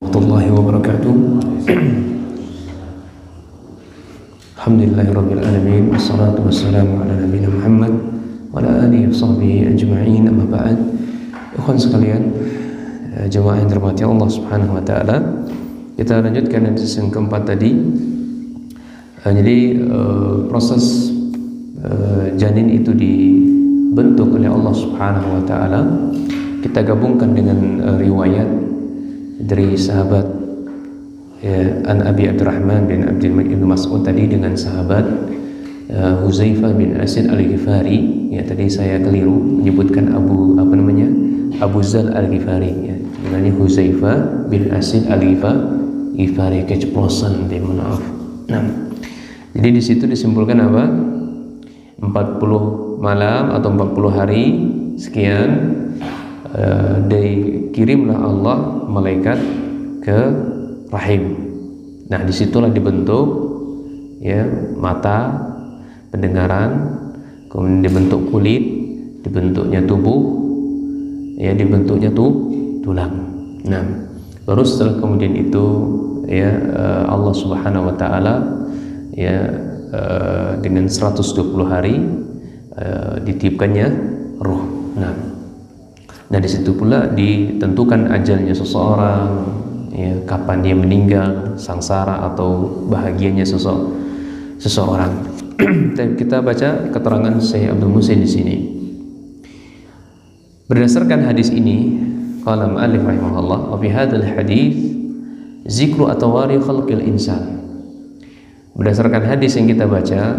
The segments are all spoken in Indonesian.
warahmatullahi wabarakatuh. Alhamdulillahirabbil alamin wassalatu wassalamu ala nabiyina Muhammad wa ala alihi washabbihi ajma'in, amma ba'd. Ikhwan sekalian, jemaah yang dirahmati Allah Subhanahu wa taala, kita lanjutkan edisi yang keempat tadi. Jadi proses janin itu dibentuk oleh Allah Subhanahu wa taala. Kita gabungkan dengan riwayat dari sahabat An Abi Abdurrahman bin Abdul Malik bin Mas'ud tadi dengan sahabat Huzaifah bin Asid Al-Ghifari. Ya, tadi saya keliru menyebutkan Abu Zal Al-Ghifari, ya. Namanya Huzaifah bin Asid Al-Ghifari, keceplosan, maaf. Nah, jadi di situ disimpulkan apa? 40 malam atau 40 hari sekian, dikirimlah Allah malaikat ke rahim. Nah, disitulah dibentuk, ya, mata, pendengaran, kemudian dibentuk kulit, dibentuknya tubuh, ya, dibentuknya tulang. Nah, baru setelah kemudian itu, ya, Allah Subhanahu wa taala, ya, dengan 120 hari ditiupkannya ruh. Nah, di situ pula ditentukan ajalnya seseorang, ya, kapan dia meninggal, sangsara atau bahagianya seseorang. Kita baca keterangan Syekh Abdul Muhsin di sini. Berdasarkan hadis ini, qala mu'allif rahimahullah, wa fi hadzal hadits zikru atwari khalqil insan. Berdasarkan hadis yang kita baca,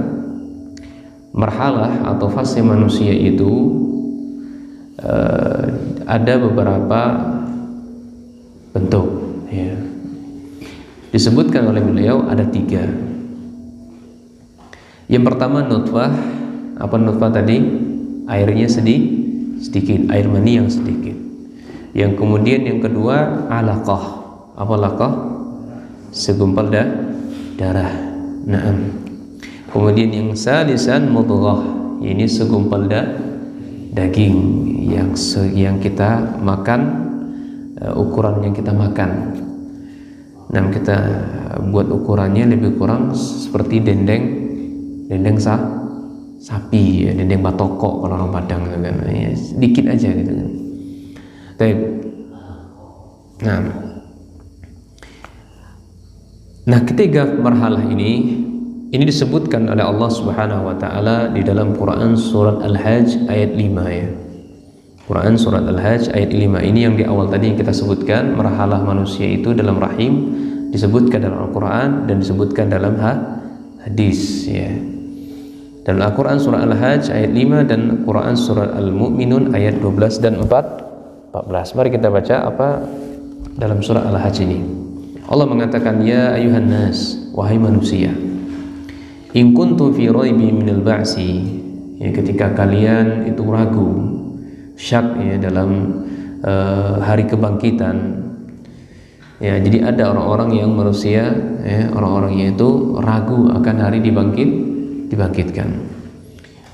marhalah atau fase manusia itu ada beberapa bentuk, ya. Disebutkan oleh beliau ada 3. Yang pertama nutfah. Apa nutfah tadi? Airnya sedikit, air mani yang sedikit. Yang kemudian yang kedua alaqah. Apa alaqah? Segumpal darah. Naam. Kemudian yang salisan mudghah. Ini segumpal daging yang kita makan, ukuran yang kita makan. Nah, kita buat ukurannya lebih kurang seperti dendeng sapi, ya, dendeng batoko kalau orang Padang, gitu kan, ya, sedikit aja gitu kan. Nah, ketiga marhalah ini disebutkan oleh Allah Subhanahu wa taala di dalam Quran surat Al-Hajj ayat 5, ya. Quran surat Al-Hajj ayat 5 ini yang di awal tadi yang kita sebutkan, marhalah manusia itu dalam rahim disebutkan dalam Al-Quran dan disebutkan dalam hadis, ya. Dalam Al-Quran surat Al-Hajj ayat 5 dan Quran surat Al-Mu'minun ayat 12 dan 14. Mari kita baca apa dalam surat Al-Hajj ini. Allah mengatakan, ya ayuhan nas, wahai manusia, in kuntum fi raibin minal ba'si, ya, ketika kalian itu ragu, syak, ya, dalam hari kebangkitan, ya. Jadi ada orang-orang yang manusia, ya, orang-orangnya itu ragu akan hari dibangkitkan.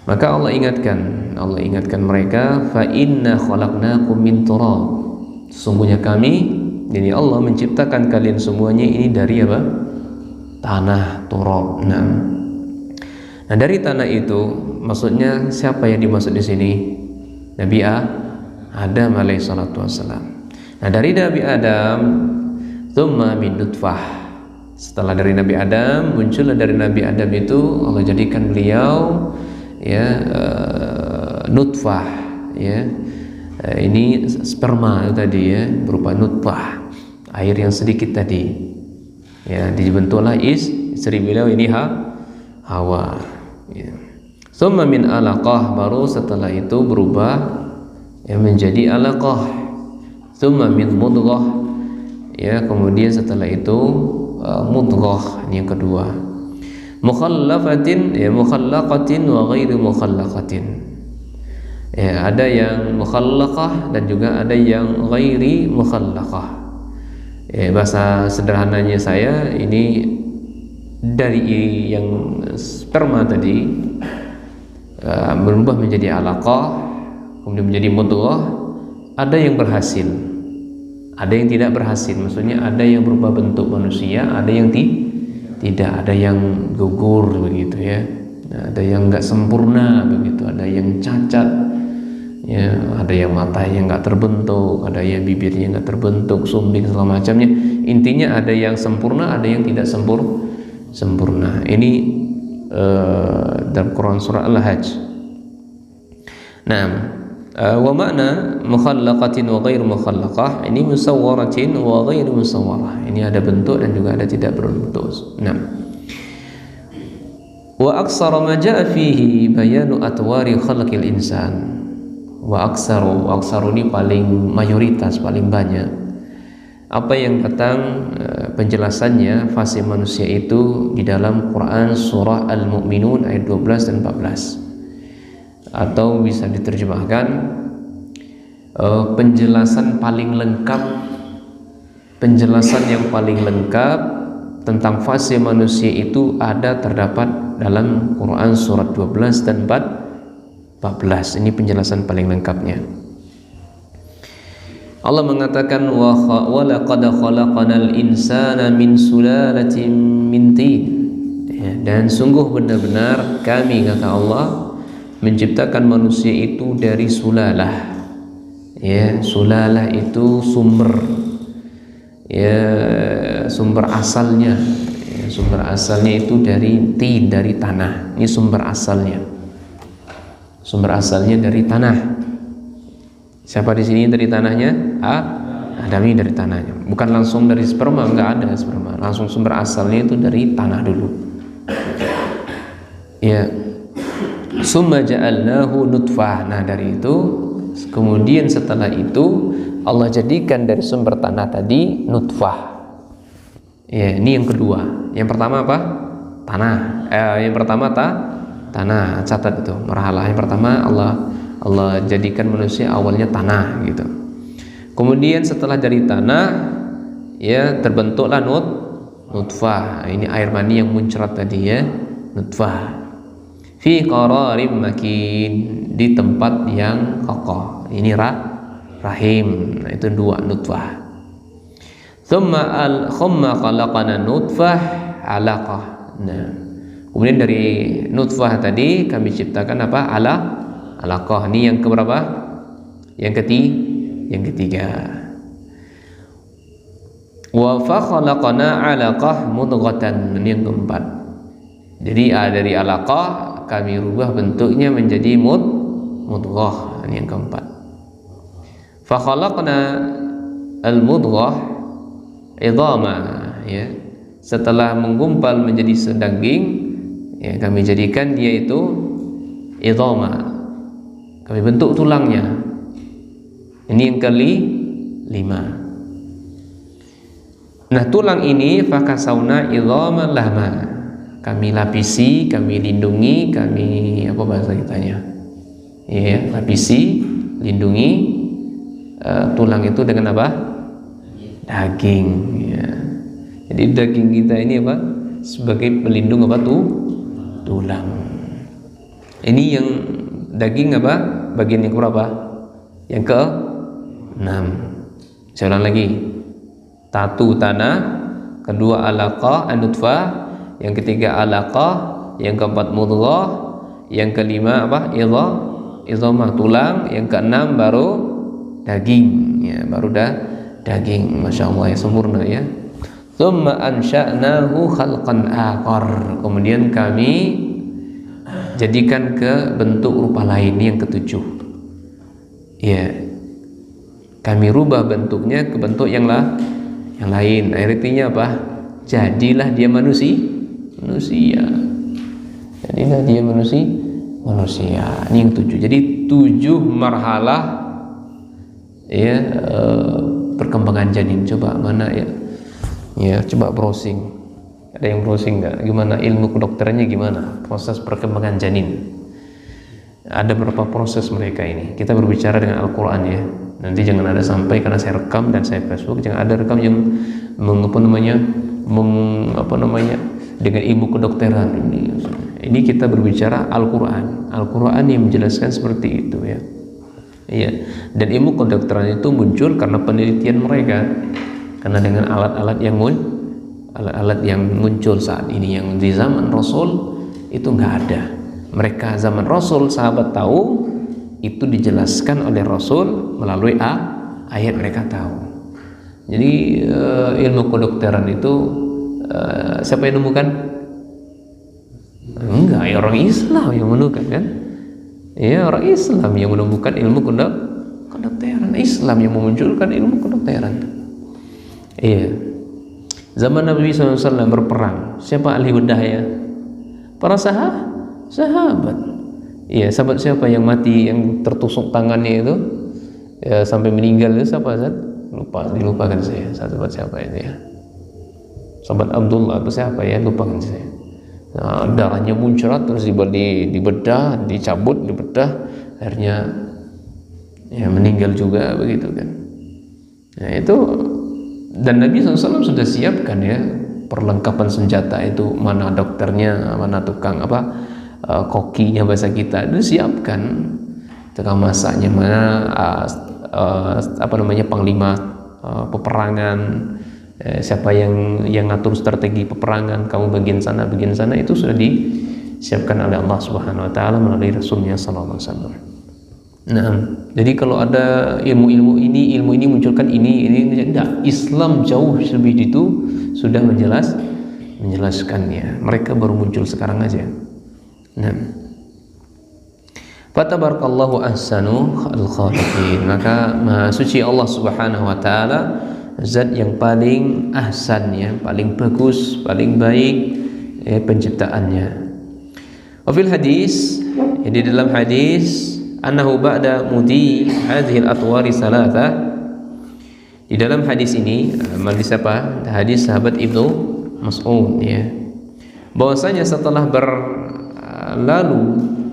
Maka Allah ingatkan mereka, fa inna khalaqnakum min turab. Sesungguhnya kami, jadi Allah menciptakan kalian semuanya ini dari apa? Tanah, turab. Nah, dari tanah itu maksudnya siapa yang dimaksud di sini? Nabi Adam alaihi salatu wassalam. Nah, dari Nabi Adam, tsumma min nutfah. Setelah dari Nabi Adam, muncullah dari Nabi Adam itu Allah jadikan beliau, ya, nutfah, ya. Ini sperma tadi, ya, berupa nutfah, air yang sedikit tadi, ya. Dibentuklah istri beliau ini Hawa, ya. Tsumma min alaqah, baru setelah itu berubah, ya, menjadi alaqah. Tsumma min mudghah, ya, kemudian setelah itu mudghah, ini yang kedua. Mukhallafatin, ya, mukhallaqatin wa ghairi mukhallaqatin. Ya, ada yang mukhallaqah dan juga ada yang ghairi mukhallaqah. Ya, bahasa sederhananya saya ini dari yang sperma tadi berubah menjadi alaqah, kemudian menjadi mudghah. Ada yang berhasil, Ada yang tidak berhasil, maksudnya ada yang berubah bentuk manusia, ada yang tidak, ada yang gugur begitu ya. Ada yang nggak sempurna begitu, ada yang cacat, ya, ada yang matanya nggak terbentuk, ada yang bibirnya nggak terbentuk, sumbing segala macamnya. Intinya ada yang sempurna, ada yang tidak sempurna. Ini dalam Quran surah Al-Hajj. Nah, wa makna mukhallaqatin wa ghairu mukhallaqah, ini musawwaratin wa ghairu musawwarah. Ini ada bentuk dan juga ada tidak berbentuk. Nah, wa aksara ma jaa fihi bayanu atwari khalqil insan. Wa aksaru ini paling mayoritas, paling banyak apa yang datang penjelasannya fase manusia itu di dalam Quran surah Al-Mu'minun ayat 12 dan 14, atau bisa diterjemahkan penjelasan paling lengkap, penjelasan yang paling lengkap tentang fase manusia itu terdapat dalam Quran surat 12 dan 14. Ini penjelasan paling lengkapnya. Allah mengatakan wa laqad khalaqanal insana min sulalatin min tin. Dan sungguh benar-benar kami, kata Allah, menciptakan manusia itu dari sulalah. Ya, sulalah itu sumber, ya, sumber asalnya. Sumber asalnya itu dari tin, dari tanah. Ini sumber asalnya. Sumber asalnya dari tanah. Siapa di sini dari tanahnya? Adam ini dari tanahnya. Bukan langsung dari sperma, enggak ada sperma. Langsung sumber asalnya itu dari tanah dulu. Ya. Summa ja'alnahu nutfah. Nah, dari itu kemudian setelah itu Allah jadikan dari sumber tanah tadi nutfah. Ya, ini yang kedua. Yang pertama apa? Tanah. Yang pertama tanah. Catat itu, marhalah. Yang pertama Allah jadikan manusia awalnya tanah gitu. Kemudian setelah dari tanah, ya, terbentuklah nutfah. Ini air mani yang muncrat tadi ya, nutfah. Fi qararim makin, di tempat yang kokoh. Ini rahim. Nah, itu dua, nutfah. Thumma khalaqana nutfah alaqah. Nah, kemudian dari nutfah tadi kami ciptakan apa? Alaqah. Ini yang keberapa? Yang ketiga. Wa fa khalaqana alaqah mudghatan. Ini yang keempat. Jadi dari alaqah kami rubah bentuknya menjadi mudghah. Ini yang keempat. Fa khalaqna al-mudghah idhama, ya, setelah menggumpal menjadi sedaging, ya, kami jadikan dia itu idhama, kami bentuk tulangnya. Ini yang kelima. Nah, tulang ini fakasawna idhama lahma, kami lapisi, kami lindungi, kami apa bahasa kitanya, ya, lapisi, lindungi tulang itu dengan apa? Daging, ya. Jadi daging kita ini apa? Sebagai pelindung apa tuh? Tulang. Ini yang daging apa? Bagian yang berapa? Yang ke-6. Saya ulang lagi. Satu tanah, kedua alaqah an-nutfah, yang ketiga alaqah, yang keempat mudghah, yang kelima apa? Idhamah, tulang, yang keenam baru daging, ya, baru daging. Masya Allah, ya, sempurna ya. Thumma ansha'nahu khalqan akhar, kemudian kami jadikan ke bentuk rupa lain, yang ketujuh, ya, kami rubah bentuknya ke bentuk yang lain. Artinya apa? Jadilah dia manusia. Jadilah dia manusia. Ini yang tujuh. Jadi 7 marhalah, ya, perkembangan janin. Coba mana ya? Ya, coba browsing. Ada yang browsing nggak? Gimana ilmu kedokterannya, gimana proses perkembangan janin? Ada berapa proses mereka ini? Kita berbicara dengan Al-Quran ya. Nanti jangan ada sampai karena saya rekam dan saya Facebook, jangan ada rekam yang dengan ilmu kedokteran ini kita berbicara Al-Quran. Al-Quran yang menjelaskan seperti itu ya. Iya. Dan ilmu kedokteran itu muncul karena penelitian mereka. Karena dengan alat-alat yang muncul saat ini, yang di zaman Rasul itu nggak ada. Mereka zaman Rasul, sahabat tahu, itu dijelaskan oleh Rasul melalui ayat, mereka tahu. Jadi ilmu kedokteran itu siapa yang menemukan? Enggak, ya orang Islam yang menemukan kan? Ya, orang Islam yang menemukan ilmu kedokteran. Islam yang memunculkan ilmu kedokteran. Iya. Zaman Nabi SAW berperang, siapa ahli bedah ya? Para sahabat. Iya, sahabat siapa yang mati, yang tertusuk tangannya itu ya, sampai meninggal itu siapa? Dilupakan saya. Sahabat siapa itu ya? Sahabat Abdullah atau siapa ya? Lupakan saya. Nah, darahnya muncrat terus dibedah, dicabut, dibedah, akhirnya ya meninggal juga begitu kan. Nah itu, dan Nabi SAW sudah siapkan ya perlengkapan senjata itu, mana dokternya, mana tukang kokinya bahasa kita, itu siapkan tukang masaknya, mana panglima peperangan, siapa yang ngatur strategi peperangan, kamu bagian sana, itu sudah disiapkan oleh Allah Subhanahu wa taala melalui Rasulnya sallallahu alaihi wasallam. Nah, jadi kalau ada ilmu ini munculkan ini tidak. Islam jauh lebih itu sudah menjelaskannya. Mereka baru muncul sekarang aja. Nah, fatabarakallahu ahsanu al-khaliqin. Maka Maha Suci Allah Subhanahu wa taala, zat yang paling ahsan ya, paling bagus, paling baik penciptaannya. Wa fil hadis, di dalam hadis, annahu ba'da mudi hadhihi al-atwari salatha, di dalam hadis ini, hadis apa? Hadis sahabat Ibnu Mas'ud ya. Bahwasanya setelah berlalu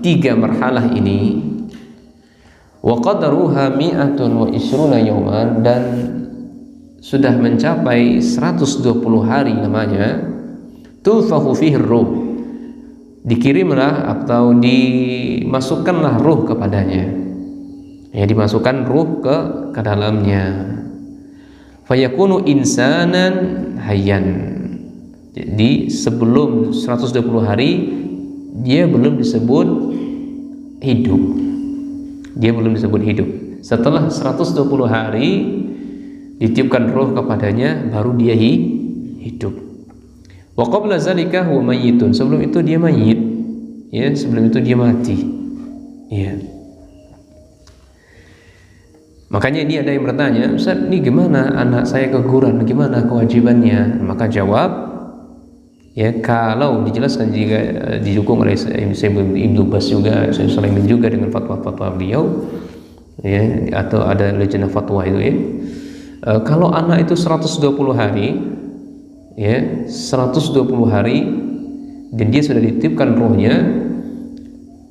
3 marhalah ini, wa qadaruha mi'atun wa ishruna yawman, dan sudah mencapai 120 hari namanya, tulfahu fihi ruh, dikirimlah atau dimasukkanlah ruh kepadanya, ya, dimasukkan ruh ke dalamnya, fayakunu insanan hayyan. Jadi sebelum 120 hari dia belum disebut hidup, setelah 120 hari ditiupkan roh kepadanya, baru dia hidup. Wa qabla zalika huwa mayyitun, sebelum itu dia mayit ya, sebelum itu dia mati ya. Makanya ini ada yang bertanya, Ustaz, ini gimana anak saya keguguran, gimana kewajibannya? Maka jawab ya, kalau dijelaskan jika didukung oleh Ibnu Bas juga, Syekh Sulaiman juga dengan fatwa-fatwa beliau ya, atau ada lejana fatwa itu ya. Kalau anak itu 120 hari ya, 120 hari dan dia sudah ditiupkan rohnya,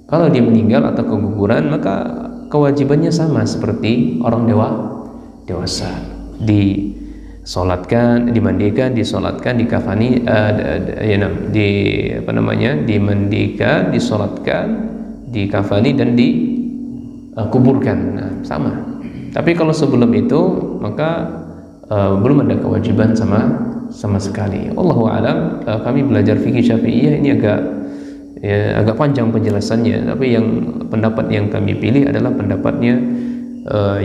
kalau dia meninggal atau keguguran, maka kewajibannya sama seperti orang dewasa. Disolatkan, dimandikan, disolatkan, dikafani, dimandikan, disolatkan, dikafani, dan dikuburkan. Nah, sama. Tapi kalau sebelum itu, maka belum ada kewajiban sama sekali. Allahu a'lam. Kami belajar fikih Syafi'iyah ini agak panjang penjelasannya, tapi yang pendapat yang kami pilih adalah pendapatnya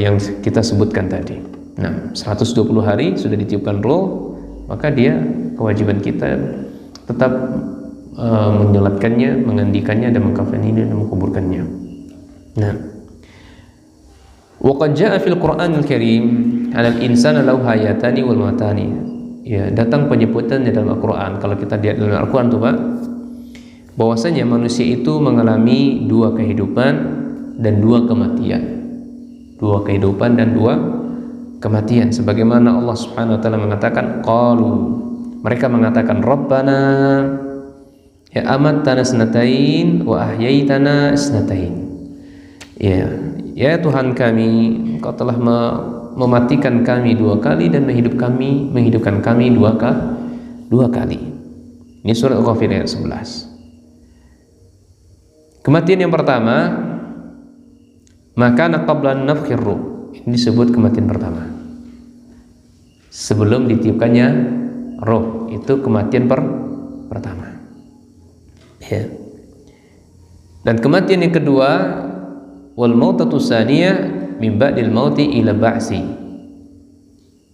yang kita sebutkan tadi. Nah, 120 hari sudah ditiupkan roh, maka dia, kewajiban kita tetap menyolatkannya, mengandikannya, dan mengkafaninya, dan menguburkannya. Nah, wa qad jaa'a fil Qur'anil Karim 'alal insani lahu hayatani wal matani. Ya, datang penyebutannya dalam Al-Qur'an. Kalau kita lihat dalam Al-Qur'an tuh, Pak, bahwasanya manusia itu mengalami 2 kehidupan dan 2 kematian. 2 kehidupan dan 2 kematian, sebagaimana Allah Subhanahu wa taala mengatakan, qalu, mereka mengatakan, Rabbana ya amattana snatain wa ahyaitana snatain. Ya Tuhan kami, Engkau telah mematikan kami 2 kali dan menghidupkan kami 2 kali. Ini surat Al-Ghafir ayat 11. Kematian yang pertama, maka qabla nafkhir ruh, ini disebut kematian pertama. Sebelum ditiupkannya roh, itu kematian pertama. Ya. Dan kematian yang kedua, wal mautatu tsaniyah min ba'dil mauti ila ba'si.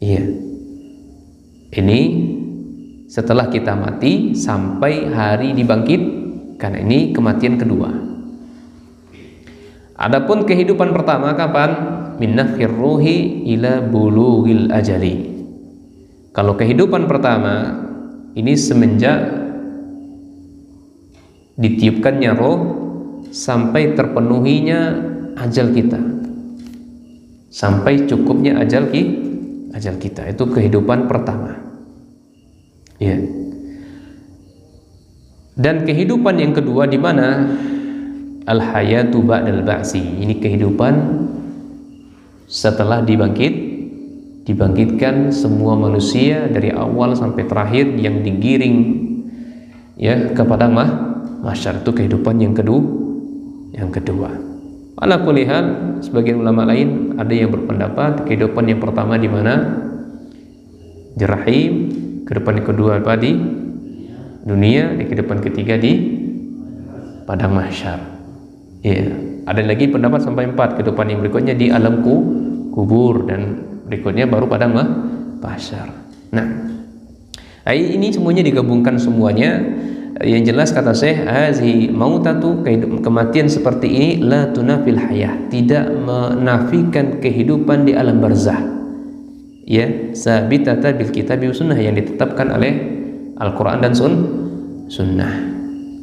Iya. Ini setelah kita mati sampai hari dibangkitkan, ini kematian kedua. Adapun kehidupan pertama kapan? Min nafkhir ruhi ila bulughil ajali. Kalau kehidupan pertama ini semenjak ditiupkannya roh sampai terpenuhinya ajal kita, sampai cukupnya ajal kita, itu kehidupan pertama. Ya. Dan kehidupan yang kedua di mana? Al-hayatu ba'dal ba'si. Ini kehidupan setelah dibangkitkan semua manusia dari awal sampai terakhir yang digiring ya ke padang mahsyar. Itu kehidupan yang kedua. Ala kulli hal, sebagian ulama lain ada yang berpendapat kehidupan yang pertama di mana? Di rahim, kehidupan yang kedua apa? Di dunia, di kehidupan ketiga di padang mahsyar. Ya, ada lagi pendapat sampai 4, kehidupan yang berikutnya di alam kubur, dan berikutnya baru padang mahsyar. Nah, ini semuanya digabungkan semuanya. Yang jelas kata Syekh, hazi mautatu, kematian seperti ini la tunafil hayah, tidak menafikan kehidupan di alam barzah. Ya, sabitata bil kitab wa sunnah, yang ditetapkan oleh Al-Qur'an dan sunnah.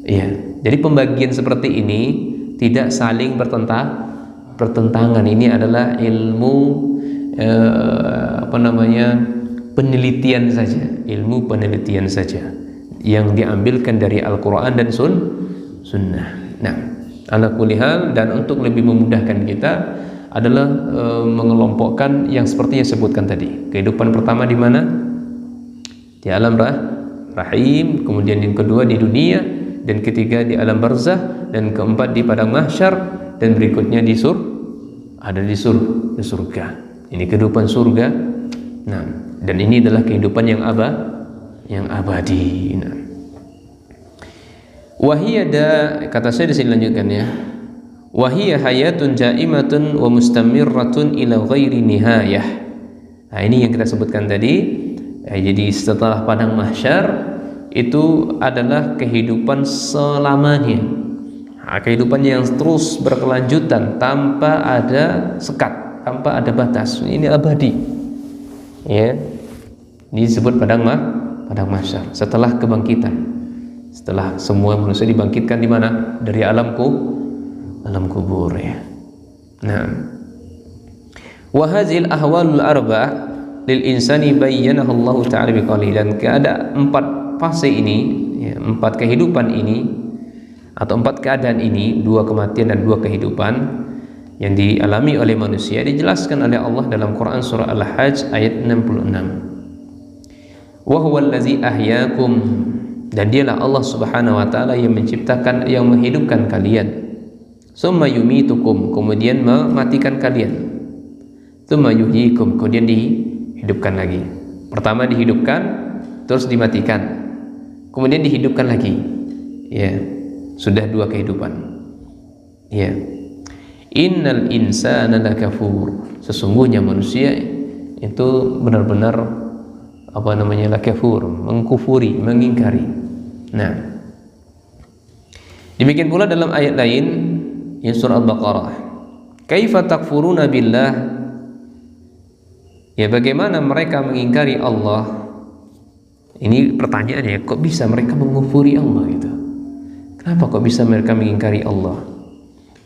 Ya, jadi pembagian seperti ini tidak saling bertentangan. Ini adalah ilmu penelitian saja, ilmu penelitian saja yang diambilkan dari Al-Quran dan sunnah. Nah, ala kulli hal, dan untuk lebih memudahkan kita adalah mengelompokkan yang seperti yang sebutkan tadi. Kehidupan pertama di mana? Di alam rahim, kemudian yang kedua di dunia, dan ketiga di alam barzah, dan keempat di padang mahsyar, dan berikutnya di surga. Ini kehidupan surga. Nah, dan ini adalah kehidupan yang abadi. Nah, wahiyada, kata saya di sini lanjutkan ya. Wahiyya hayatun jaimatun wa mustamirratun ila ghairi nihayah. Nah, ini yang kita sebutkan tadi. Jadi setelah padang mahsyar itu adalah kehidupan selamanya. Kehidupan yang terus berkelanjutan tanpa ada sekat, tanpa ada batas. Ini abadi. Ya. Ini disebut padang mahsyar. Setelah kebangkitan, setelah semua manusia dibangkitkan di mana? Dari alam kubur ya. Nah, wa hadzil ahwalul arba' lil insani bayyanahu Allah taala biqauli, dan ada 4 fase ini ya, 4 kehidupan ini atau 4 keadaan ini, 2 kematian dan 2 kehidupan yang dialami oleh manusia, dijelaskan oleh Allah dalam Quran surah Al-Hajj ayat 66. Wa huwal ladzi ahyaakum, dan dialah Allah Subhanahu wa taala yang menciptakan, yang menghidupkan kalian. Summa yumitukum, kemudian mematikan kalian. Summa yuhyikum, kemudian dihidupkan lagi. Pertama dihidupkan, terus dimatikan, kemudian dihidupkan lagi. Ya, sudah 2 kehidupan. Ya. Innal insana lakafur, sesungguhnya manusia itu benar-benar lakafur, mengkufuri, mengingkari. Nah, demikian pula dalam ayat lain yang surah Al-Baqarah, kaifa takfuruna billah, ya bagaimana mereka mengingkari Allah. Ini pertanyaannya, kok bisa mereka mengkufuri Allah gitu? Kenapa kok bisa mereka mengingkari Allah?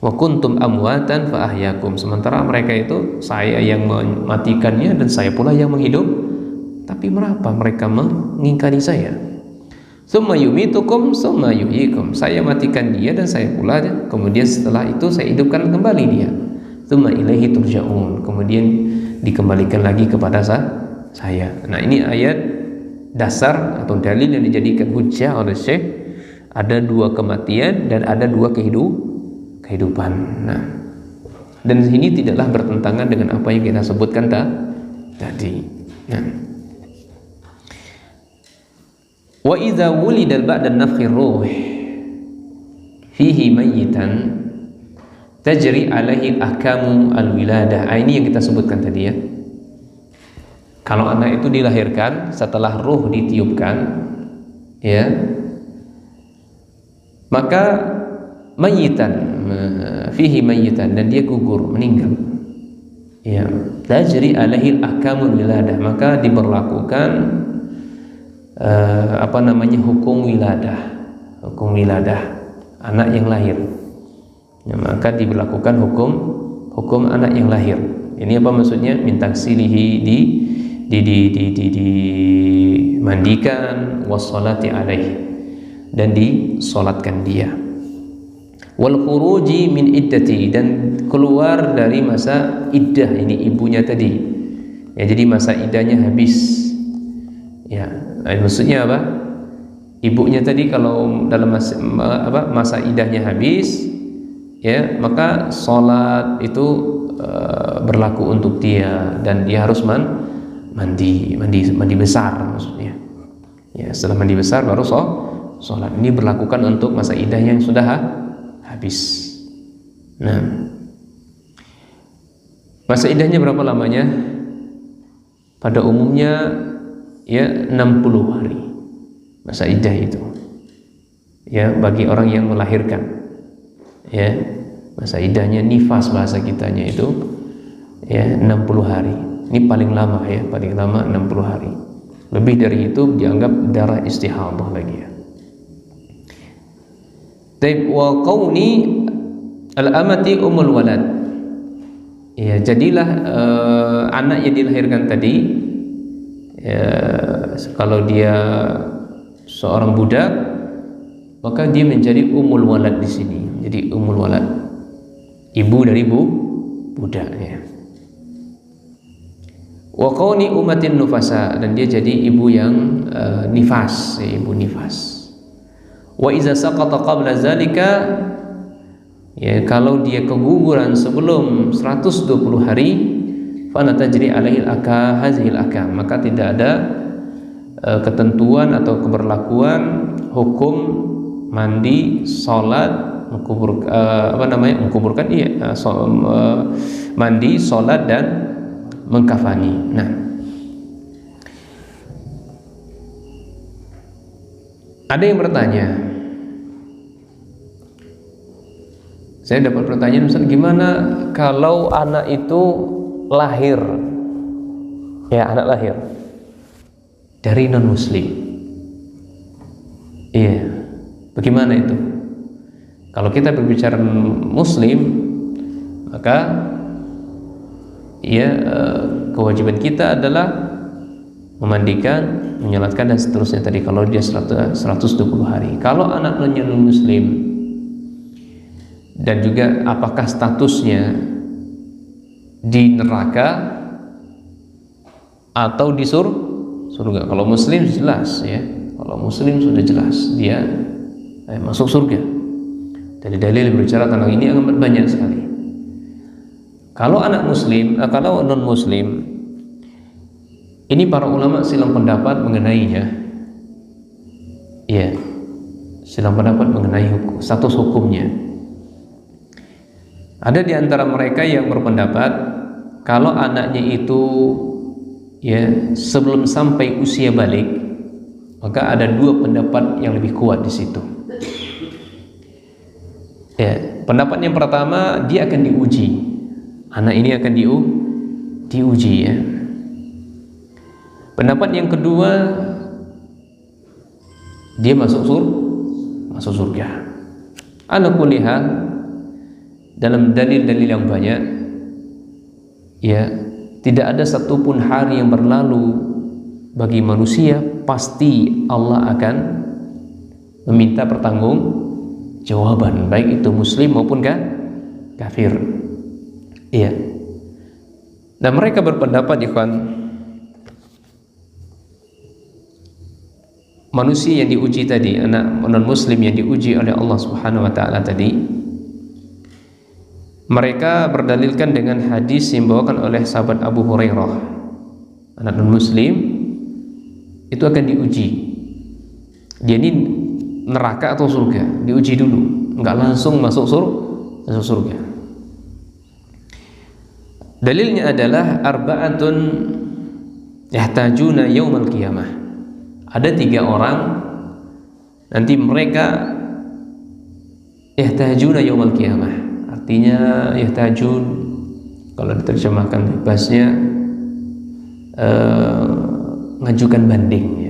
Wa kuntum amwatan fa ahyakum, sementara mereka itu saya yang mematikannya dan saya pula yang menghidup. Tapi mengapa mereka mengingkari saya? Summa yumitukum summa yuhyikum, saya matikan dia dan saya pula, kemudian setelah itu saya hidupkan kembali dia. Summa ilaihi turja'un, kemudian dikembalikan lagi kepada saya. Nah, ini ayat dasar atau dalil yang dijadikan hujjah oleh Syekh. Ada 2 kematian dan ada 2 kehidupan. Nah, Dan ini tidaklah bertentangan dengan apa yang kita sebutkan tadi. Nah. Wa idza wulida ba'da nafkhir ruh fihi mayyitan tajri alaihi ahkamu al-wiladah. Ini yang kita sebutkan tadi ya. Kalau anak itu dilahirkan setelah ruh ditiupkan, ya, maka mayyitan, fihi mayyitan, dan dia gugur, meninggal. Ya, tajri alaihi ahkamul wiladah, maka diberlakukan hukum wiladah anak yang lahir. Ya, maka diberlakukan hukum anak yang lahir. Ini apa maksudnya? Min taksilihi, dimandikan, wassalati alaihi, dan disolatkan dia. Wal khuruji min iddati, dan keluar dari masa iddah, ini ibunya tadi. Ya, jadi masa iddahnya habis. Ya, maksudnya apa? Ibunya tadi kalau dalam masa iddahnya habis, ya, maka sholat itu berlaku untuk dia, dan dia harus mandi besar maksudnya. Ya, setelah mandi besar baru sholat. Ini berlakukan untuk masa iddah yang sudah habis. Nah, masa iddahnya berapa lamanya? Pada umumnya ya 60 hari masa iddah itu. Ya, bagi orang yang melahirkan. Ya, masa iddahnya nifas bahasa kitanya itu ya 60 hari. Ini paling lama ya, paling lama 60 hari. Lebih dari itu dianggap darah istihadah lagi ya. Taib wa qauni al-amati umul walad. Ya, jadilah anak yang dilahirkan tadi, ya, kalau dia seorang budak, maka dia menjadi umul walad di sini. Jadi umul walad, ibu dari budak ya. Wa qauni ummatin nufasa, dan dia jadi ibu yang nifas, ya, ibu nifas. Wa iza saqata qabla zalika, ya, kalau dia keguguran sebelum 120 hari, fa natajri alaihi hazil akam, maka tidak ada ketentuan atau keberlakuan hukum mandi, salat, mandi, salat, dan mengkafani. Nah, ada yang bertanya, saya dapat pertanyaan, misalnya gimana kalau anak itu lahir, ya, anak lahir dari non muslim, iya, bagaimana itu? Kalau kita berbicara muslim, maka ya, kewajiban kita adalah memandikan, menyolatkan, dan seterusnya tadi kalau dia 120 hari. Kalau anak non muslim, dan juga apakah statusnya di neraka atau di surga. Kalau muslim jelas ya, kalau muslim sudah jelas dia masuk surga. Dari dalil berbicara tentang ini amat banyak sekali. Kalau anak muslim, kalau non muslim, ini para ulama silang pendapat mengenainya. Ya, silang pendapat mengenai status hukumnya. Ada di antara mereka yang berpendapat kalau anaknya itu ya sebelum sampai usia balik, maka ada dua pendapat yang lebih kuat di situ. Ya, pendapat yang pertama, dia akan diuji. Anak ini akan diuji ya. Pendapat yang kedua, dia masuk surga. Ala kulli hal, dalam dalil-dalil yang banyak, ya, tidak ada satupun hari yang berlalu bagi manusia pasti Allah akan meminta pertanggungjawaban, baik itu muslim maupun kafir. Iya. Dan mereka berpendapat, ikhwan, manusia yang diuji tadi, anak non muslim yang diuji oleh Allah Subhanahu wa taala tadi, Mereka berdalilkan dengan hadis yang dibawakan oleh sahabat Abu Hurairah, anak non-muslim itu akan diuji. Dia ini neraka atau surga, diuji dulu, nggak langsung masuk surga. Dalilnya adalah arba'atun yahtajuna yaumal qiyamah. Ada 3 orang nanti mereka yahtajuna yaumal qiyamah. Artinya yahtajun kalau diterjemahkan bebasnya ngajukan banding,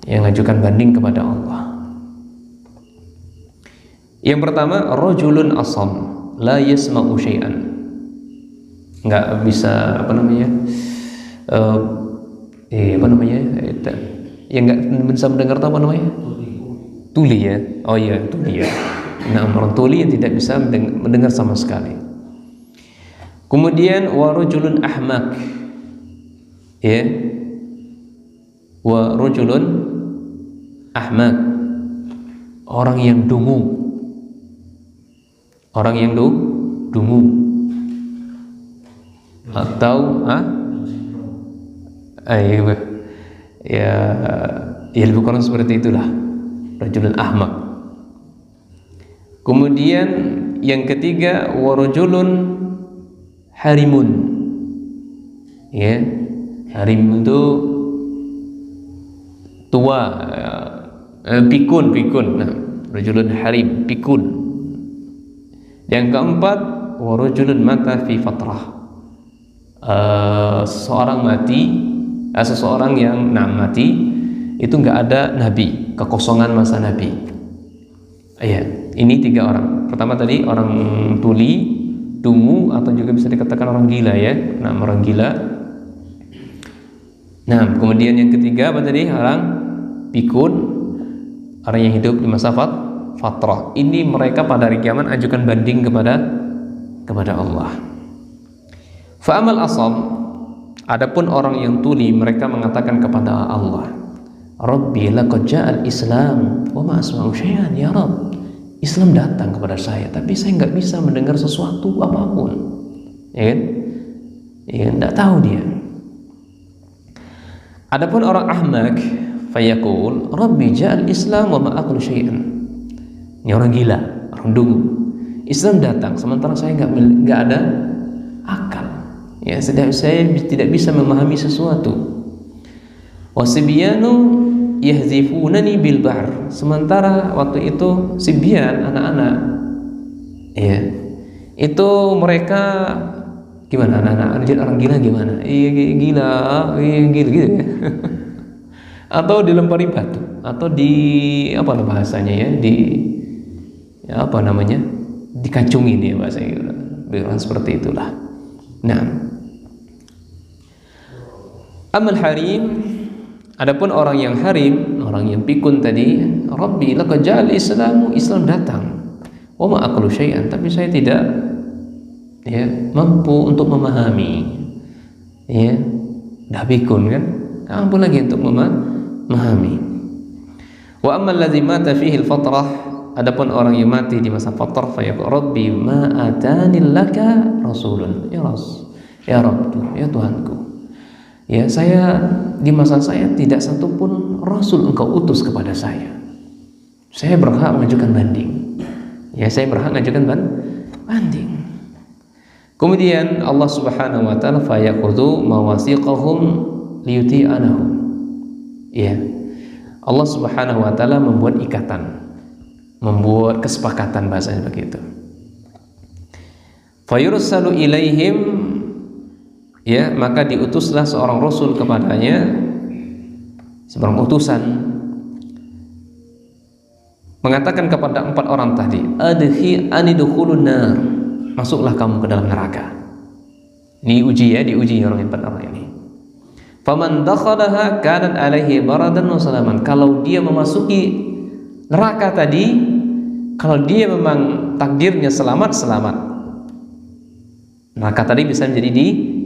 ngajukan banding kepada Allah. Yang pertama, rajulun asam la yasma'u syai'an, nggak bisa yang nggak bisa mendengar, apa namanya, tuli ya, oh iya tuli ya. Nah, orang tuli yang tidak bisa mendengar sama sekali. Kemudian wa rajulun ahmak, ya, wa rajulun ahmak, orang yang dungu, atau ya lebih kurang seperti itulah, rajulun ahmak. Kemudian yang ketiga warajulun harimun, ya, harim itu tua, pikun. Nah, rajulun harim, pikun. Yang keempat warajulun mata fi fatrah, seseorang yang mati itu nggak ada nabi, kekosongan masa nabi. Iya, ini 3 orang. Pertama tadi orang tuli, dungu, atau juga bisa dikatakan orang gila ya. Nah, orang gila. Nah, kemudian yang ketiga apa tadi? Orang pikun, orang yang hidup di masa fatrah. Ini mereka pada hari kiamat ajukan banding kepada Allah. Fa'amal asam, adapun orang yang tuli, mereka mengatakan kepada Allah, Rabbi laqad ja'al Islam wa ma asma'u syai'an, ya Rabb, Islam datang kepada saya tapi saya nggak bisa mendengar sesuatu apapun, ya kan? Ya, nggak tahu dia. Adapun orang ahmak fayaqul Rabbi ja'al Islam wa ma aqlu syai'an. Ini orang gila, orang dungu. Islam datang sementara saya nggak ada akal. Ya, saya tidak bisa memahami sesuatu. Wasibyanu yahzifunani bil bahr. Sementara waktu itu sibyan, anak-anak, ya, itu mereka gimana, anak-anak orang gila gimana? Gila gitu ya. Atau dilempari batu, atau apa bahasanya ya, dikacungin ya bahasanya, seperti itulah. Nah, amal harim, adapun orang yang harim, orang yang pikun tadi, Rabbi laqad ja'al Islamu, Islam datang, wa ma aqlu syai'an, tapi saya tidak mampu untuk memahami. Ya, dah pikun kan, mampu lagi untuk memahami. Wa ammal ladzi mata fihi al-fatrah, adapun orang yang mati di masa fatrah, fa yaqul Rabbi ma atani laka rasulun, ya Rabb, ya Tuhanku, ya, saya di masa saya tidak satupun rasul engkau utus kepada saya. Saya berhak mengajukan banding. Ya, saya berhak mengajukan banding. Kemudian Allah Subhanahu wa taala fa yaqulu mawasiqahum liyuti'anahum. Ya. Allah Subhanahu wa taala membuat ikatan, membuat kesepakatan, bahasanya begitu. Fa yursalu ilaihim, ya, maka diutuslah seorang rasul kepadanya, seorang utusan, mengatakan kepada 4 orang tadi, anidkhulun nar, masuklah kamu ke dalam neraka. Ini diuji orang yang 4 orang ini. Faman dakhalaha kanat alaihi baradan wa salaman. Kalau dia memasuki neraka tadi, kalau dia memang takdirnya selamat, neraka tadi bisa menjadi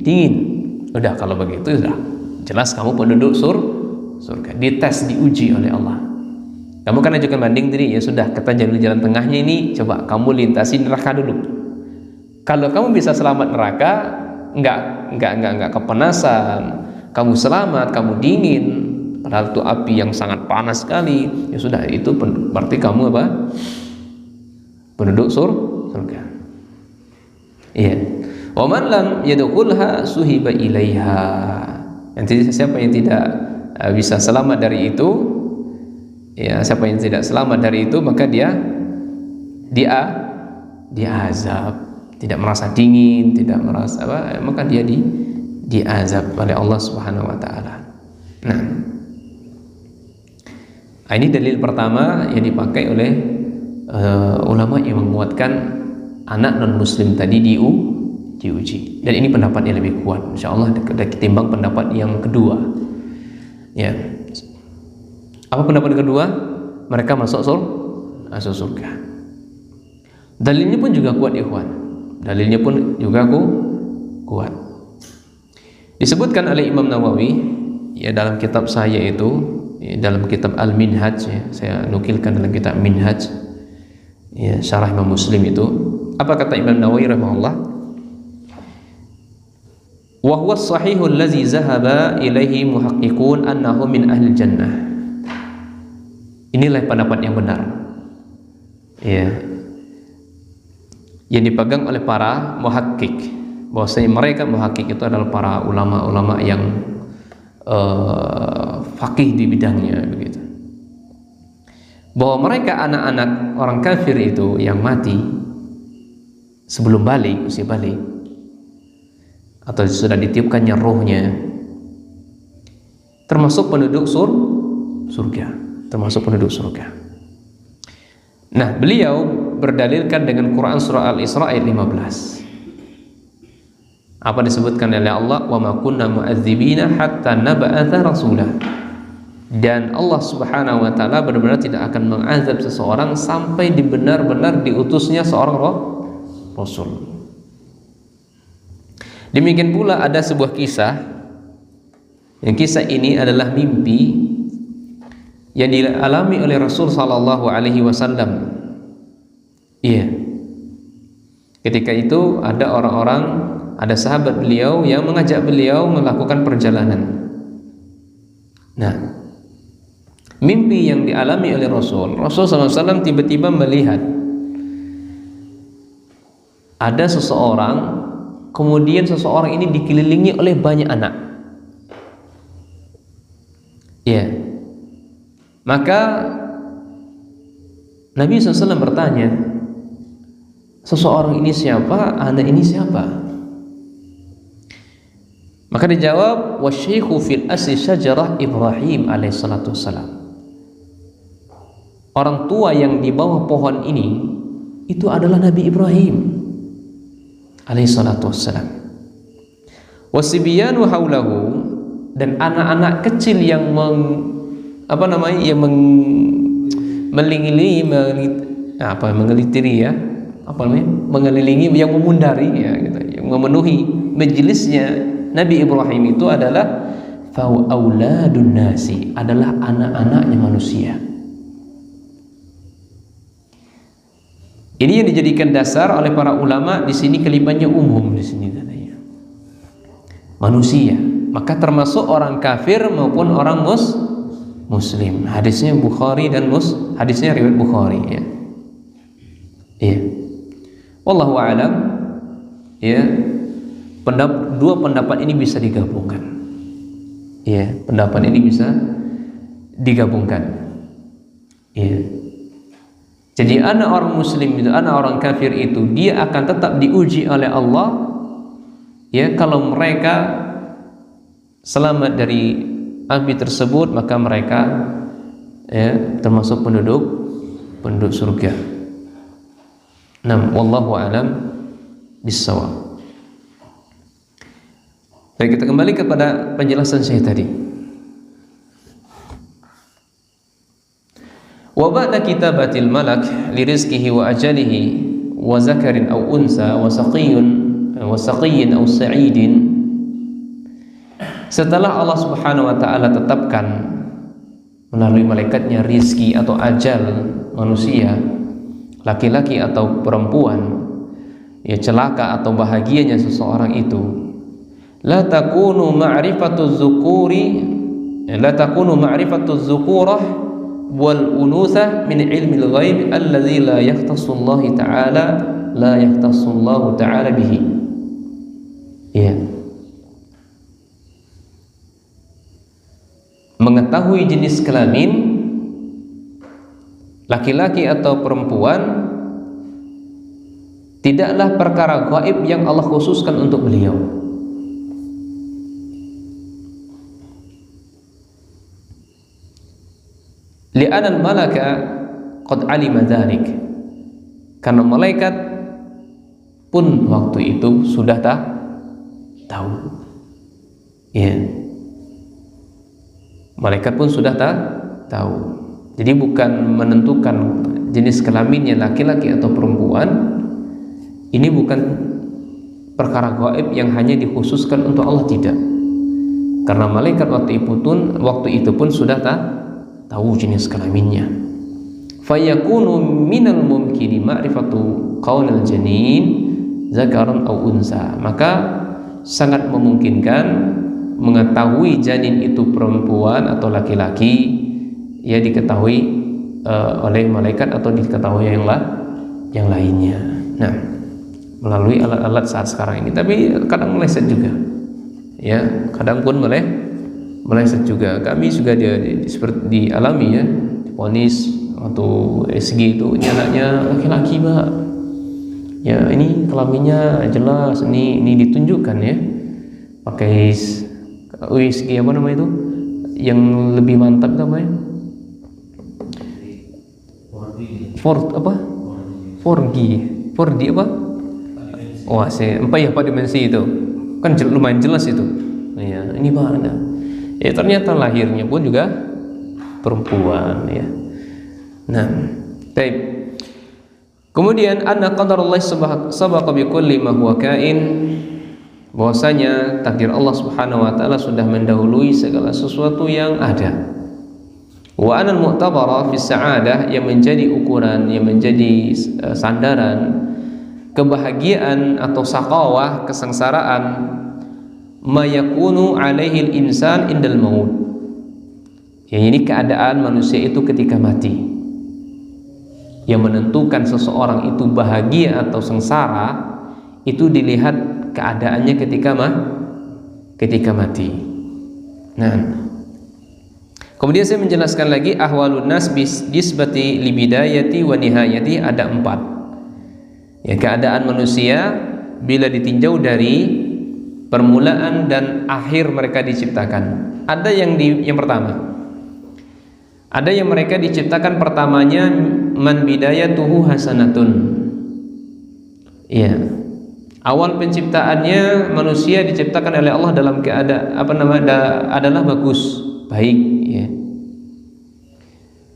dingin. Udah, kalau begitu sudah jelas kamu penduduk surga. Dites, diuji oleh Allah. Kamu kan ajukan banding tadi, ya sudah, kita jalan tengahnya ini, coba kamu lintasi neraka dulu. Kalau kamu bisa selamat neraka, enggak kepanasan, kamu selamat, kamu dingin, padahal itu api yang sangat panas sekali, ya sudah, itu berarti kamu apa? Penduduk surga. Iya. Wa man lam yadkhulha suhiba ilaiha. Nanti siapa yang tidak bisa selamat dari itu, ya, siapa yang tidak selamat dari itu, maka dia azab, tidak merasa dingin, tidak merasa apa, maka dia diazab oleh Allah Subhanahu wa taala. Nah, ini dalil pertama yang dipakai oleh ulama yang menguatkan anak non muslim tadi diuji. Dan ini pendapat yang lebih kuat, insyaallah, ketimbang pendapat yang kedua. Ya. Apa pendapat kedua? Mereka masuk surga. Dalilnya pun juga kuat, ikhwan. Dalilnya pun juga kuat. Disebutkan oleh Imam Nawawi, ya, dalam kitab saya itu, ya, dalam kitab Al-Minhaj, ya, saya nukilkan dalam kitab Minhaj, ya, syarah Imam Muslim itu. Apa kata Imam Nawawi rahimahullah? Wa huwa as-sahihu allazi zahaba ilaihi muhaqqiqun annahu min ahli jannah. Inilah pendapat yang benar, ya, yang dipegang oleh para muhakkik, bahwasanya mereka muhakkik itu adalah para ulama-ulama yang faqih di bidangnya, begitu, bahwa mereka anak-anak orang kafir itu yang mati sebelum usia balik, atau sudah ditiupkannya rohnya, termasuk penduduk surga. Nah, beliau berdalilkan dengan Quran surah Al-Isra ayat 15. Apa disebutkan oleh Allah? Wa ma kunna mu'adzibina hatta nab'atha rasulah. Dan Allah Subhanahu wa taala benar-benar tidak akan mengazab seseorang sampai benar-benar diutusnya seorang rasul. Demikian pula ada sebuah kisah, yang kisah ini adalah mimpi yang dialami oleh Rasul sallallahu alaihi wasallam. Iya. Ketika itu ada sahabat beliau yang mengajak beliau melakukan perjalanan. Nah, mimpi yang dialami oleh Rasul sallallahu alaihi wasallam, tiba-tiba melihat ada seseorang, kemudian seseorang ini dikelilingi oleh banyak anak. Iya. Maka Nabi SAW bertanya, seseorang ini siapa? Anak ini siapa? Maka dijawab, wasyaikhu fil asli syajarah Ibrahim alaihissalatu wassalam. Orang tua yang di bawah pohon ini itu adalah Nabi Ibrahim alaihissalatu wassalam. Wasibiyanu haulahu, dan anak-anak kecil yang mengelilingi, yang memundari, ya, gitu, yang memenuhi majelisnya Nabi Ibrahim itu adalah fa'auladun nasi, adalah anak-anaknya manusia. Ini yang dijadikan dasar oleh para ulama di sini, kalimatnya umum di sini katanya. Manusia, maka termasuk orang kafir maupun orang muslim. Hadisnya Bukhari dan hadisnya riwayat Bukhari, ya. Iya. Wallahu a'lam. Ya. Dua pendapat ini bisa digabungkan. Iya, pendapat ini bisa digabungkan. Iya. Jadi anak orang muslim itu, anak orang kafir itu, dia akan tetap diuji oleh Allah, ya, kalau mereka selamat dari api tersebut, maka mereka, ya, termasuk penduduk surga. Nah, wallahu a'lam bissawab. Baik, kita kembali kepada penjelasan saya tadi. Wa ba'da kitabatil malak li rizqihi wa ajalihi wa zakarin aw unsa wa saqiyyin aw sa'idin. Setelah Allah Subhanahu wa taala tetapkan melalui malaikatnya rizki atau ajal manusia, laki-laki atau perempuan, ya celaka atau bahagianya seseorang itu, la takunu ma'rifatu dzukuri, la takunu ma'rifatu dzukurah wal unutha min ilmil ghaib alladzi la yahtassu Allah ta'ala, la yahtassu Allah ta'ala bihi. Ya, mengetahui jenis kelamin laki-laki atau perempuan tidaklah perkara gaib yang Allah khususkan untuk beliau. Li'anal malaka qad alima dzalik, karena malaikat pun waktu itu sudah tahu. Ya, malaikat pun sudah tahu. Jadi bukan menentukan jenis kelaminnya laki-laki atau perempuan. Ini bukan perkara gaib yang hanya dikhususkan untuk Allah, tidak. Karena malaikat waktu itu pun sudah tahu jenis kelaminnya. Fayakunu minal mumkini ma'rifatu qaulil janin zakaran aw unsa. Maka sangat memungkinkan mengetahui janin itu perempuan atau laki-laki, ya diketahui oleh malaikat atau diketahui yang lainnya. Nah, melalui alat-alat saat sekarang ini, tapi kadang meleset juga, ya kadang pun meleset juga. Kami juga seperti dialami, ya divonis atau SG itu anaknya laki-laki, Mbak, ya ini kelaminnya jelas, ini ditunjukkan, ya pakai USG apa namanya itu yang lebih mantap namanya 4D apa? Wah, 4 dimensi itu kan lumayan jelas itu. Ya, ini mana? Ya ternyata lahirnya pun juga perempuan, ya. Nah, baik. Kemudian anna qadarullah sabaqa bi kulli ma huwa kain, bahwasanya takdir Allah Subhanahu wa taala sudah mendahului segala sesuatu yang ada. Wa anal mu'tabara fi sa'adah, yang menjadi ukuran, yang menjadi sandaran kebahagiaan atau saqawah, kesengsaraan, mayakunu alaihil insan indal maut, yang ini keadaan manusia itu ketika mati. Yang menentukan seseorang itu bahagia atau sengsara itu dilihat keadaannya ketika mati. Nah, kemudian saya menjelaskan lagi ahwalun nas bisbati libidayati wa nihayati, ada 4. Ya, keadaan manusia bila ditinjau dari permulaan dan akhir mereka diciptakan. Ada yang pertama, ada yang mereka diciptakan pertamanya man bidayatuhu hasanatun. Ya, awal penciptaannya manusia diciptakan oleh Allah dalam keadaan adalah bagus, baik, ya.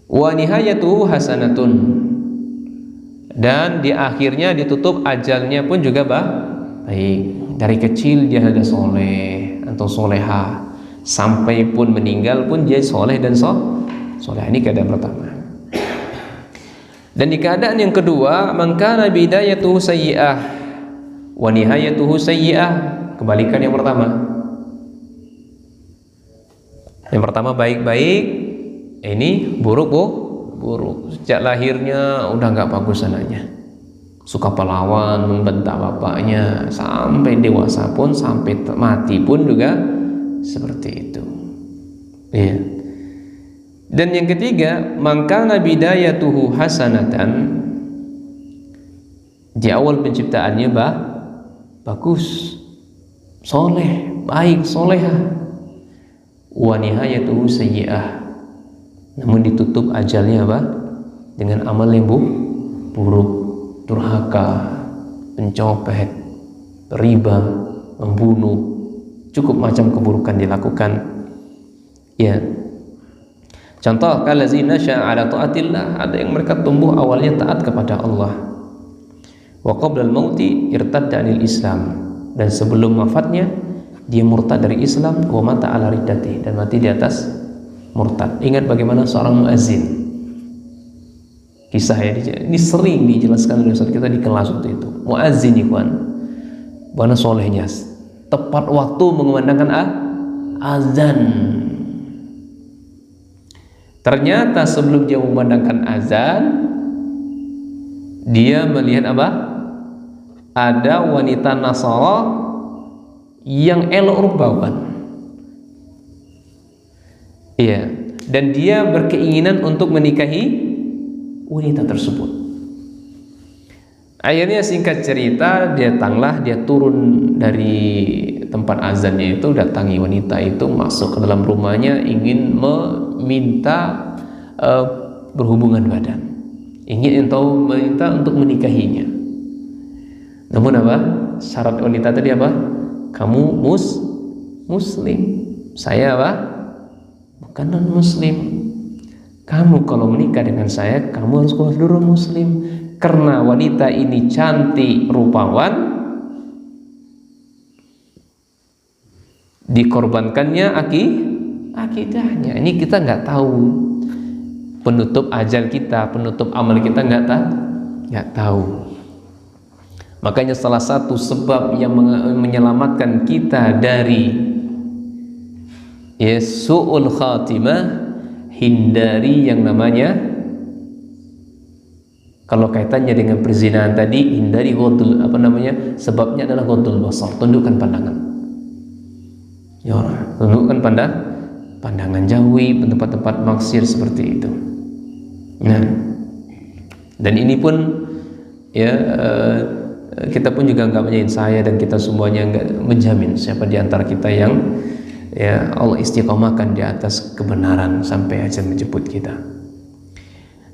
Wa nihayatuhu hasanatun, dan di akhirnya ditutup ajalnya pun juga baik. Dari kecil dia ada soleh atau soleha, sampai pun meninggal pun dia soleh dan soleh. Ini keadaan pertama. Dan di keadaan yang kedua, man kana bidayatuhu sayyi'ah wa nihayatuhu sayyi'ah, kebalikan yang pertama. Yang pertama baik-baik, ini buruk. Sejak lahirnya udah nggak bagus anaknya, suka pahlawan, membentak bapaknya, sampai dewasa pun, sampai mati pun juga seperti itu, ya. Dan yang ketiga, mangkana bidayatuhu hasanatan, di awal penciptaannya bagus, soleh, baik, soleha, wa nihayatuhu sayyi'ah, namun ditutup ajalnya dengan amal yang buruk, durhaka, pencopet, riba, membunuh, cukup macam keburukan dilakukan, ya. Contoh, kalazina sya'ala ta'atillah, ada yang mereka tumbuh awalnya taat kepada Allah, wa qablal mauti irtadda 'anil Islam, dan sebelum wafatnya dia murtad dari Islam, wa mata ala riddati, dan mati di atas murtad. Ingat bagaimana seorang muazin, kisah ya, ini sering dijelaskan oleh Ustaz kita di kelas waktu itu. Muazin ikhwan, bagaimana solehnya, tepat waktu mengumandangkan azan. Ternyata sebelum dia memandangkan azan, dia melihat apa? Ada wanita Nasara yang elok rupawan. Iya, dan dia berkeinginan untuk menikahi wanita tersebut. Akhirnya singkat cerita, dia turun dari tempat azannya itu, datangi wanita itu, masuk ke dalam rumahnya, ingin meminta berhubungan badan, ingin meminta untuk menikahinya. Namun apa? Syarat wanita tadi apa? Kamu muslim, saya apa? Bukan non muslim. Kamu kalau menikah dengan saya, kamu harus dulu muslim. Karena wanita ini cantik rupawan, dikorbankannya akidahnya. Ini kita nggak tahu, penutup ajal kita, penutup amal kita nggak tahu. Makanya salah satu sebab yang menyelamatkan kita dari su'ul khatimah, hindari yang namanya, kalau kaitannya dengan perzinahan tadi, hindari ghadul, sebabnya adalah ghadul basar, tundukkan pandangan. Ya, tundukkan pandangan, jauhi tempat-tempat maksiat seperti itu. Nah, dan ini pun ya, kita pun juga nggak menjamin, saya dan kita semuanya nggak menjamin siapa di antara kita yang ya Allah istiqomahkan di atas kebenaran sampai ajal menjemput kita.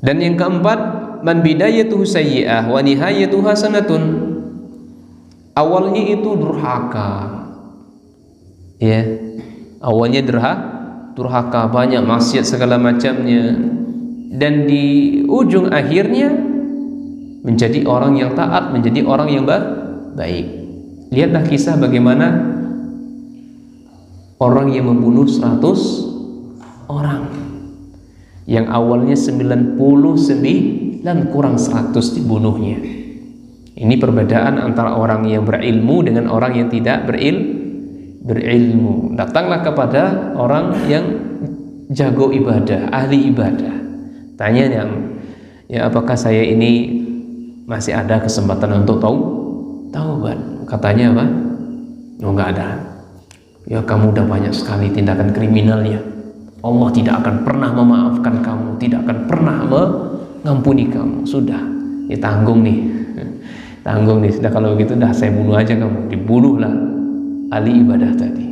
Dan yang keempat, man bidayatuhu sayyi'ah wa nihayatuhu hasanatun. Awalnya itu durhaka, ya, awalnya durhaka, banyak maksiat segala macamnya, dan di ujung akhirnya menjadi orang yang taat, menjadi orang yang baik. Lihatlah kisah bagaimana orang yang membunuh 100 orang, yang awalnya 99 kurang 100 dibunuhnya. Ini perbedaan antara orang yang berilmu dengan orang yang tidak berilmu. Datanglah kepada orang yang jago ibadah, ahli ibadah, tanya ya apakah saya ini masih ada kesempatan untuk taubat? Katanya apa? Oh, nggak ada. Ya, kamu udah banyak sekali tindakan kriminalnya. Allah tidak akan pernah memaafkan kamu, tidak akan pernah mengampuni kamu. Sudah, tanggung nih. Sudah, kalau begitu dah saya bunuh aja kamu. Dibunuhlah ahli ibadah tadi.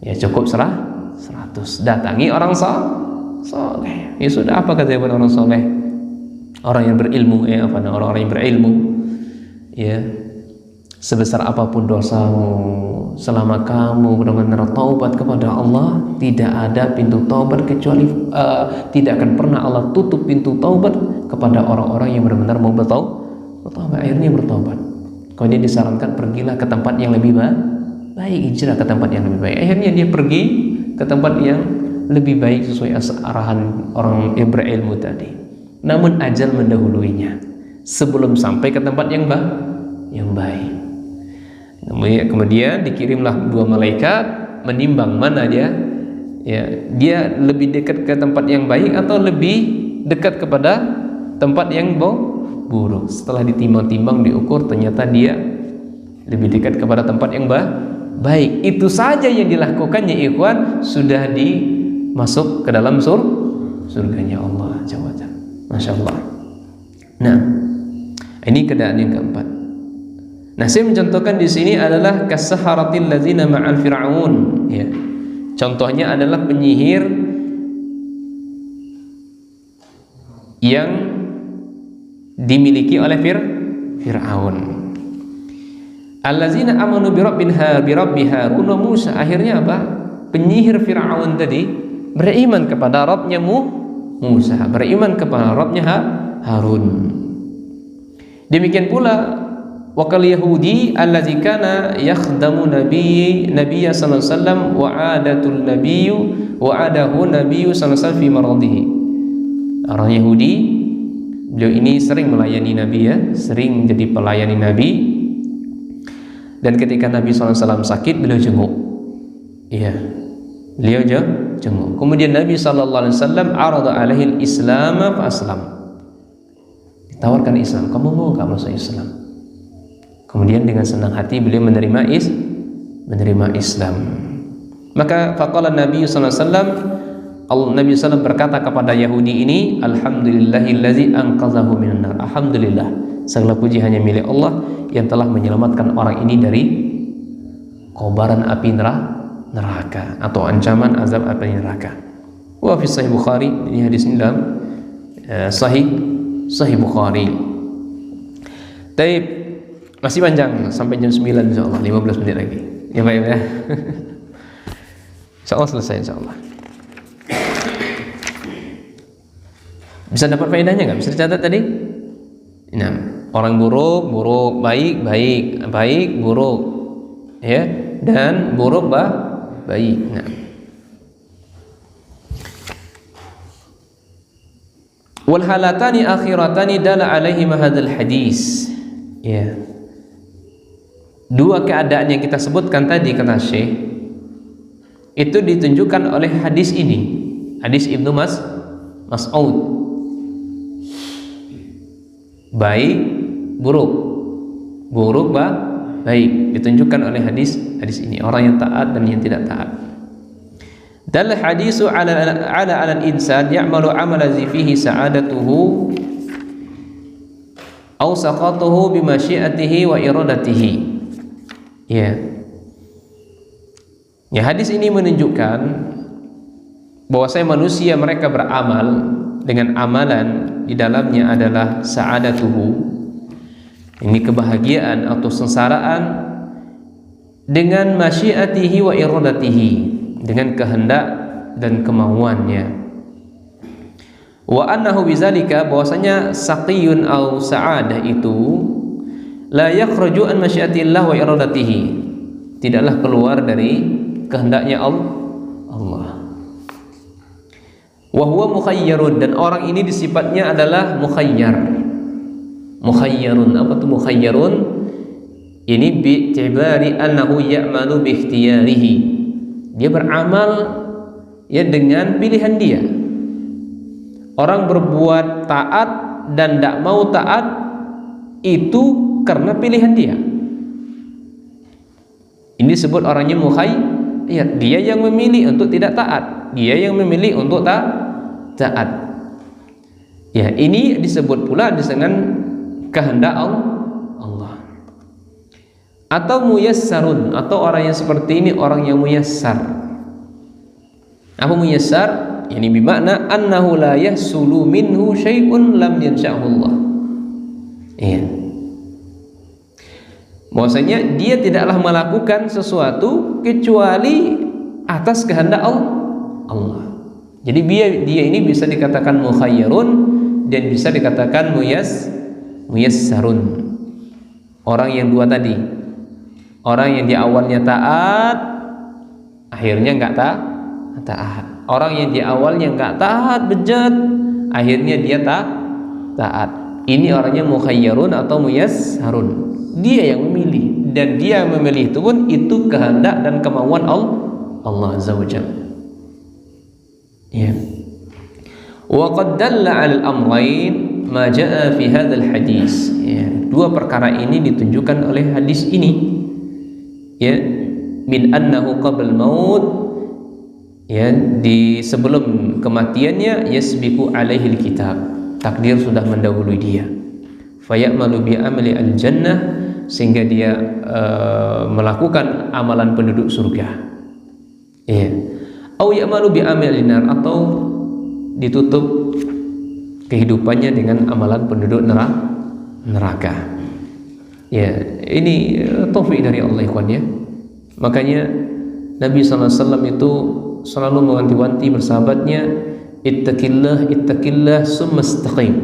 Ya cukup 100. Datangi orang soleh. Ya sudah, apa kata orang soleh? Orang yang berilmu, orang-orang yang berilmu, ya, sebesar apapun dosamu, selama kamu benar-benar taubat kepada Allah, tidak ada pintu taubat kecuali tidak akan pernah Allah tutup pintu taubat kepada orang-orang yang benar-benar mau bertaubat, akhirnya bertaubat. Kemudian disarankan pergilah ke tempat yang lebih baik, hijrah ke tempat yang lebih baik. Akhirnya dia pergi ke tempat yang lebih baik sesuai arahan orang yang berilmu tadi. Namun ajal mendahuluinya sebelum sampai ke tempat yang baik. Kemudian dikirimlah 2 malaikat menimbang mana dia lebih dekat ke tempat yang baik atau lebih dekat kepada tempat yang buruk. Setelah ditimbang-timbang, diukur, ternyata dia lebih dekat kepada tempat yang baik. Itu saja yang dilakukannya, ikhwan, sudah dimasuk ke dalam surganya Allah Jalla wa'ala. Masya Allah. Nah, ini keadaan yang keempat. Nah, saya mencontohkan di sini adalah kasaharatil ladzina ma'al fir'aun. Ya. Contohnya adalah penyihir yang dimiliki oleh Fir'aun. Alladzina amanu bi rabbi Harun wa Musa. Akhirnya apa? Penyihir Fir'aun tadi beriman kepada Rabbnya Musa, beriman kepada Rabbnya Harun. Demikian pula wa kal yahudi allazi kana yakhdamu nabiyya sallallahu alaihi wasallam wa adatul nabiyyu wa adahu nabiyyu sallallahu alaihi wasallam fi maradihi. Orang Yahudi, beliau ini sering melayani Nabi ya, sering menjadi pelayani Nabi. Dan ketika Nabi SAW sakit, beliau jenguk. Iya, beliau jenguk. Kemudian Nabi SAW arada alaihi al-islam fa aslam. Ditawarkan Islam, kamu mau nggak masuk Islam? Kemudian dengan senang hati beliau menerima Islam. Maka faqala Nabi sallallahu alaihi wasallam, Nabi SAW berkata kepada Yahudi ini, alhamdulillahillazi anqadhahu minan nar. Alhamdulillah, segala puji hanya milik Allah yang telah menyelamatkan orang ini dari kobaran api neraka atau ancaman azab api neraka. Wa fi sahih Bukhari, ini hadis ini dalam sahih Bukhari. Taib, masih panjang sampai jam 9 insyaallah, 15 menit lagi. Ya Pak ya. Insyaallah selesai insyaallah. Bisa dapat faedahnya nggak? Bisa dicatat tadi? Nah, orang buruk, baik, buruk. Ya, dan buruk baik. Nah. Wal halatani akhiratani dala alaihi hadzal hadis. Ya. Dua keadaan yang kita sebutkan tadi kata Syekh itu ditunjukkan oleh hadis ini, hadis Ibnu Mas'ud. Baik, buruk, baik, ditunjukkan oleh hadis ini, orang yang taat dan yang tidak taat. Dal hadisu ala al-insan ya'malu amala fihi sa'adatuhu aw saqatuhu bi masyiatihi wa iradatihi. Ya. Ya, hadis ini menunjukkan bahwasanya manusia mereka beramal dengan amalan di dalamnya adalah sa'adatuhu, ini kebahagiaan atau sengsaraan, dengan masyiatihi wa iradatihi, dengan kehendak dan kemauannya. Wa annahu bizalika, bahwasanya saqiyun au sa'adah itu la yakhruju an masyiatillah wa iradatihi, tidaklah keluar dari kehendaknya Allah. Wa huwa mukhayyarun, dan orang ini sifatnya adalah mukhayyarun. Apa itu mukhayyarun? Ini bi'tibari annahu ya'malu bi ikhtiyarihi, dia beramal ya dengan pilihan dia. Orang berbuat taat dan tidak mau taat itu karena pilihan dia. Ini disebut orangnya mukhayyar, dia yang memilih untuk tidak taat, dia yang memilih untuk taat. Ya, ini disebut pula dengan kehendak Allah. Atau muyassarun, atau orang yang seperti ini orang yang muyassar. Apa muyassar? Yani bermakna annahu la yahsulu minhu syai'un lam yansha'hu Allah. Iya. Bahwasanya dia tidaklah melakukan sesuatu kecuali atas kehendak Allah. Jadi dia ini bisa dikatakan mukhayyarun dan bisa dikatakan muyassarun. Orang yang dua tadi, orang yang di awalnya taat, akhirnya enggak taat. Orang yang di awalnya enggak taat, bejat, akhirnya dia taat. Ini orangnya mukhayyarun atau muyassarun. Dia yang memilih, dan dia yang memilih itu pun itu kehendak dan kemauan Allah Azza wa Jalla. Ya. Wa qad dalla 'ala al-amrayn ma jaa'a fi hadzal hadis. Ya, dua perkara ini ditunjukkan oleh hadis ini. Ya, min annahu qabla al-maut, ya, di sebelum kematiannya, yasbiqu alaihi al-kitab, takdir sudah mendahului dia. Fayamalu bi amali al-jannah, sehingga dia melakukan amalan penduduk surga. Ya. Au ya'malu bi amali nar, atau ditutup kehidupannya dengan amalan penduduk neraka. Ya, ini taufik dari Allah ikhwan ya. Makanya Nabi SAW itu selalu mewanti-wanti bersahabatnya, ittaqillah summa istaqim.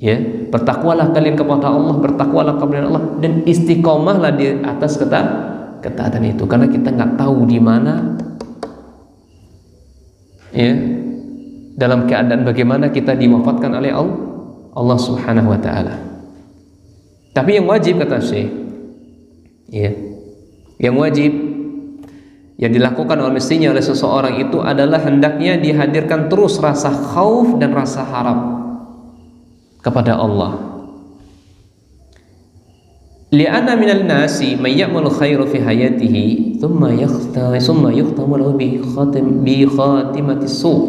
Ya, bertakwalah kalian kepada Allah, bertakwalah kepada Allah, dan istiqomahlah di atas ketaatan itu, karena kita nggak tahu di mana, ya, dalam keadaan bagaimana kita diwafatkan oleh Allah Subhanahu wa taala. Tapi yang wajib, kata Syekh, ya, yang wajib yang dilakukan mestinya oleh seseorang itu adalah hendaknya dihadirkan terus rasa khauf dan rasa harap kepada Allah. Li'anna minal nasi may ya'malu khairu fi hayatihi thumma yukhtamu lahu bi khatimati su'.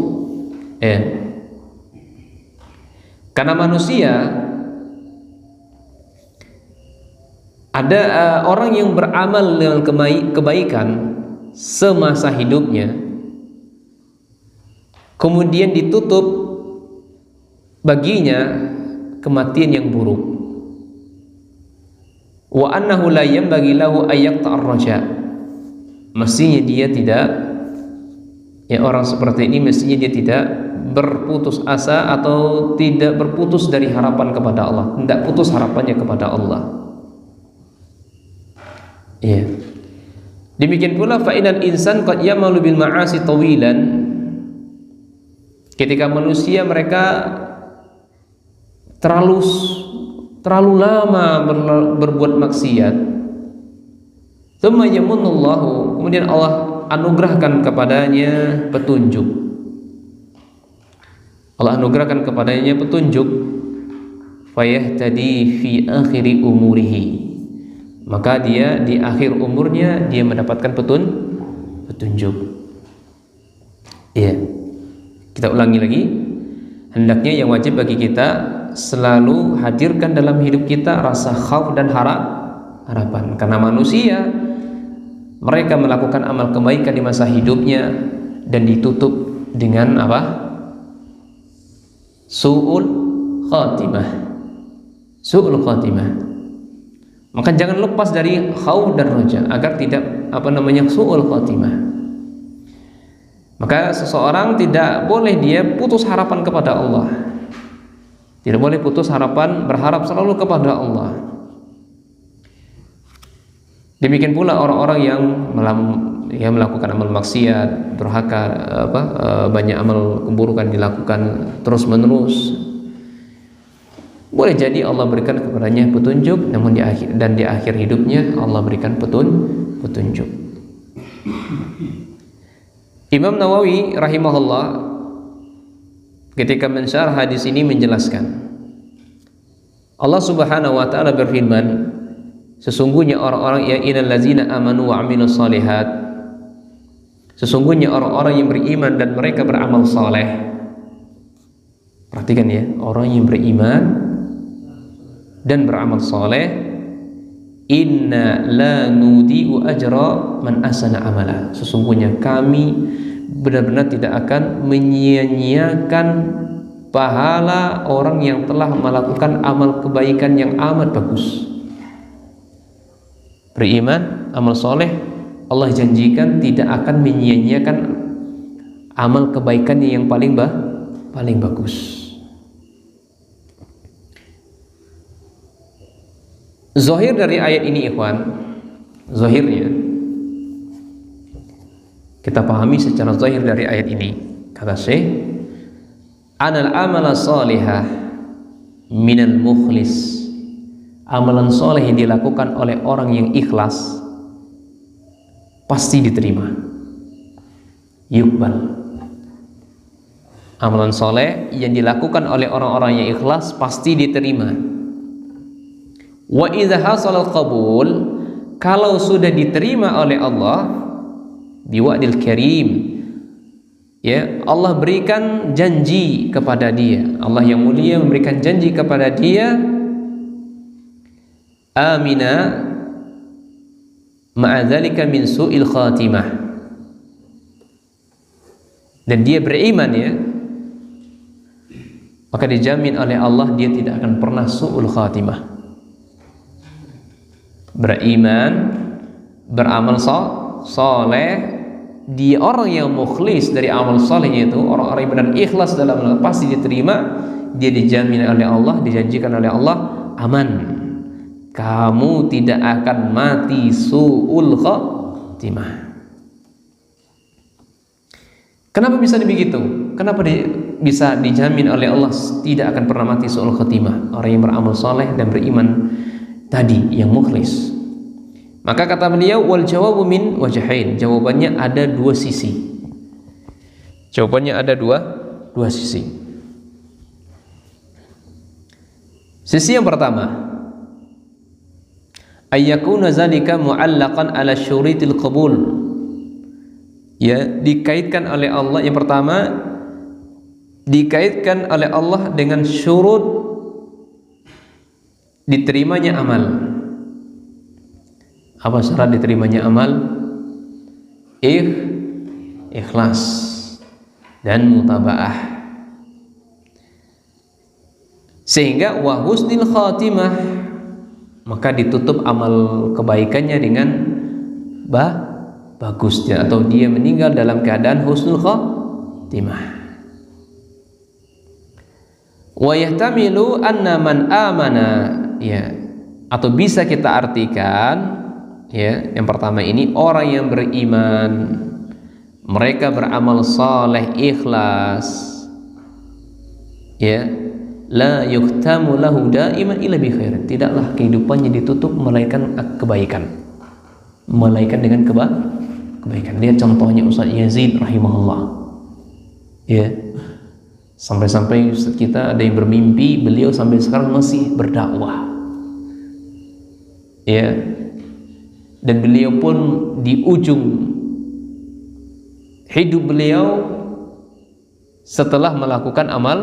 Karena manusia ada orang yang beramal dengan kebaikan semasa hidupnya, kemudian ditutup baginya kematian yang buruk. Wa annahu la yanbaghi lahu ay yaqta'ar raja. Mestinya dia tidak, ya, orang seperti ini mestinya dia tidak berputus asa atau tidak berputus dari harapan kepada Allah, tidak putus harapannya kepada Allah. Ya. Demikian pula fa inal insan qad yamalu bil ma'asi tawilan. Ketika manusia mereka terlalu lama berbuat maksiat, thumma yamunullahu, kemudian Allah anugerahkan kepadanya petunjuk. Allah anugerahkan kepadanya petunjuk, fayahtadi fi akhiri umurihi, maka dia di akhir umurnya dia mendapatkan petunjuk. Iya. Kita ulangi lagi, hendaknya yang wajib bagi kita selalu hadirkan dalam hidup kita rasa khauf dan harapan, karena manusia mereka melakukan amal kebaikan di masa hidupnya dan ditutup dengan apa? Su'ul khatimah. Maka jangan lepas dari khauf dan raja agar tidak su'ul khatimah. Maka seseorang tidak boleh dia putus harapan kepada Allah. Tidak boleh putus harapan, berharap selalu kepada Allah. Demikian pula orang-orang yang melakukan amal maksiat, durhaka, banyak amal keburukan dilakukan terus menerus. Boleh jadi Allah berikan kepadanya petunjuk, namun di akhir hidupnya Allah berikan petunjuk. Imam Nawawi rahimahullah ketika mensyarah hadis ini menjelaskan, Allah Subhanahu wa taala berfirman, sesungguhnya orang-orang yang innal ladzina amanu wa amilus shalihat, sesungguhnya orang-orang yang beriman dan mereka beramal saleh. Perhatikan ya, orang yang beriman dan beramal saleh, inna la nudi'u ajra man ahsana amala, sesungguhnya kami benar-benar tidak akan menyia-nyiakan pahala orang yang telah melakukan amal kebaikan yang amat bagus. Beriman, amal soleh, Allah janjikan tidak akan menyia-nyiakan amal kebaikan yang paling bagus. Zahir dari ayat ini, ikhwan, zahirnya kita pahami secara zahir dari ayat ini, kata Syekh, anal amala salihah minal mukhlis, amalan soleh yang dilakukan oleh orang yang ikhlas pasti diterima, yukbal. Amalan soleh yang dilakukan oleh orang-orang yang ikhlas pasti diterima. Wa idza hasal qabul, kalau sudah diterima oleh Allah biwa'dil karim, ya, Allah berikan janji kepada dia, Allah yang mulia memberikan janji kepada dia, amina ma'adzalika min su'il khatimah, dan dia beriman, ya, maka dijamin oleh Allah dia tidak akan pernah su'ul khatimah. Beriman, beramal soleh, dia orang yang mukhlis dari amal salehnya itu, orang-orang yang benar ikhlas dalam pasti diterima, dia dijamin oleh Allah, dijanjikan oleh Allah aman. Kamu tidak akan mati su'ul khatimah. Kenapa bisa begitu? Kenapa bisa dijamin oleh Allah tidak akan pernah mati su'ul khatimah? Orang yang beramal saleh dan beriman tadi, yang mukhlis. Maka kata beliau, wal jawabu min wajhain. Jawabannya ada dua sisi. Jawabannya ada dua sisi. Sisi yang pertama, ayyakuna zalika mu'allaqan ala syuritil qabul. Ya, dikaitkan oleh Allah, yang pertama dikaitkan oleh Allah dengan syurut diterimanya amal. Apa syarat diterimanya amal? Ikhlas dan mutabaah. Sehingga wa husnil khatimah, maka ditutup amal kebaikannya dengan bagusnya, atau dia meninggal dalam keadaan husnul khatimah. Wa yahtamilu anna man amana, ya, atau bisa kita artikan, ya, yang pertama ini orang yang beriman, mereka beramal saleh ikhlas, ya, la yuhtamu lahu daiman illa bi khairin, tidaklah kehidupannya ditutup melainkan kebaikan, melainkan dengan kebaikan. Lihat contohnya Ustaz Yazid rahimahullah, ya, sampai-sampai Ustaz kita ada yang bermimpi beliau sampai sekarang masih berdakwah, ya, dan beliau pun di ujung hidup beliau setelah melakukan amal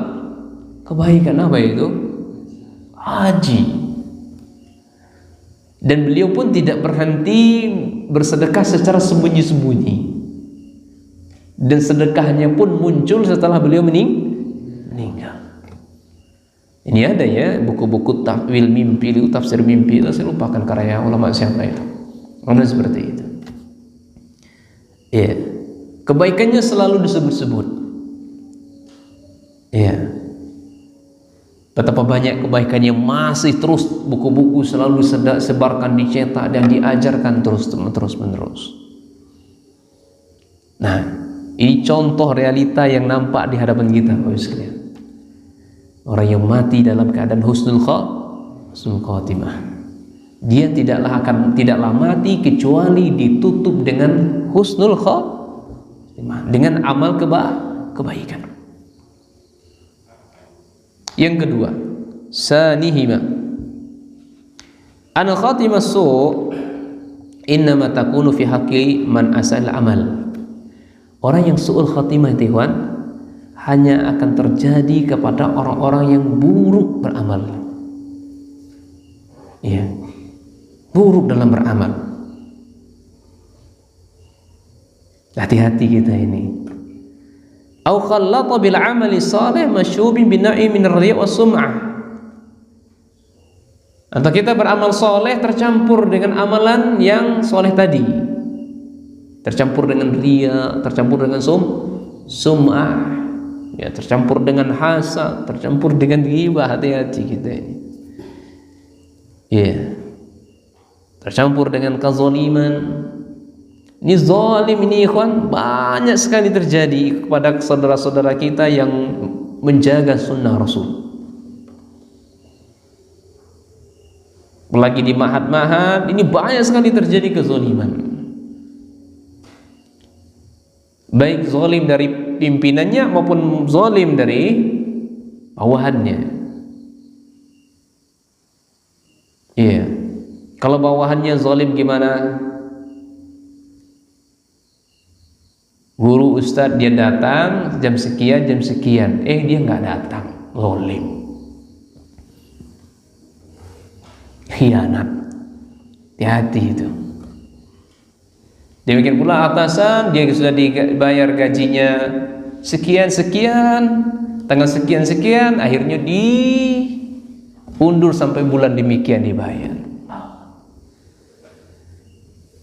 kebaikan. Apa itu? Haji. Dan beliau pun tidak berhenti bersedekah secara sembunyi-sembunyi, dan sedekahnya pun muncul setelah beliau meninggal. Ini ada, ya, buku-buku takwil mimpi, tafsir mimpi itu, saya lupakan karya ulama siapa itu. Ada seperti itu. Ya, kebaikannya selalu disebut-sebut. Ya, betapa banyak kebaikan yang masih terus buku-buku selalu disebarkan, dicetak dan diajarkan terus menerus. Nah, ini contoh realita yang nampak di hadapan kita, Bapak sekalian. Orang yang mati dalam keadaan husnul khatimah, dia tidaklah mati kecuali ditutup dengan husnul khatimah, dengan amal kebaikan. Yang kedua, sanihima an khatimah su' innama takunu fi haqqi man asal amal. Orang yang su'ul khatimah itu, hanya akan terjadi kepada orang-orang yang buruk beramal. Ya, buruk dalam beramal. Hati-hati kita ini. Au khallata bil amali salih masyubin bin na'i min ar-riya' was sum'ah. Atau kita beramal soleh tercampur dengan amalan yang soleh tadi, tercampur dengan riya, tercampur dengan sum'ah, ya, tercampur dengan hasad, tercampur dengan ghibah. Hati-hati kita ini, ya, tercampur dengan kezaliman. Ini zalim ini, ikhwan, banyak sekali terjadi kepada saudara-saudara kita yang menjaga sunnah Rasul. Lagi di mahat-mahat ini banyak sekali terjadi kezaliman, baik zalim dari pimpinannya maupun zalim dari bawahannya. Iya, kalau bawahannya zalim gimana? Guru ustadz dia datang jam sekian, dia nggak datang, zalim, khianat. Hati-hati itu. Demikian pula atasan, dia sudah dibayar gajinya sekian, tanggal sekian, akhirnya diundur sampai bulan demikian dibayar.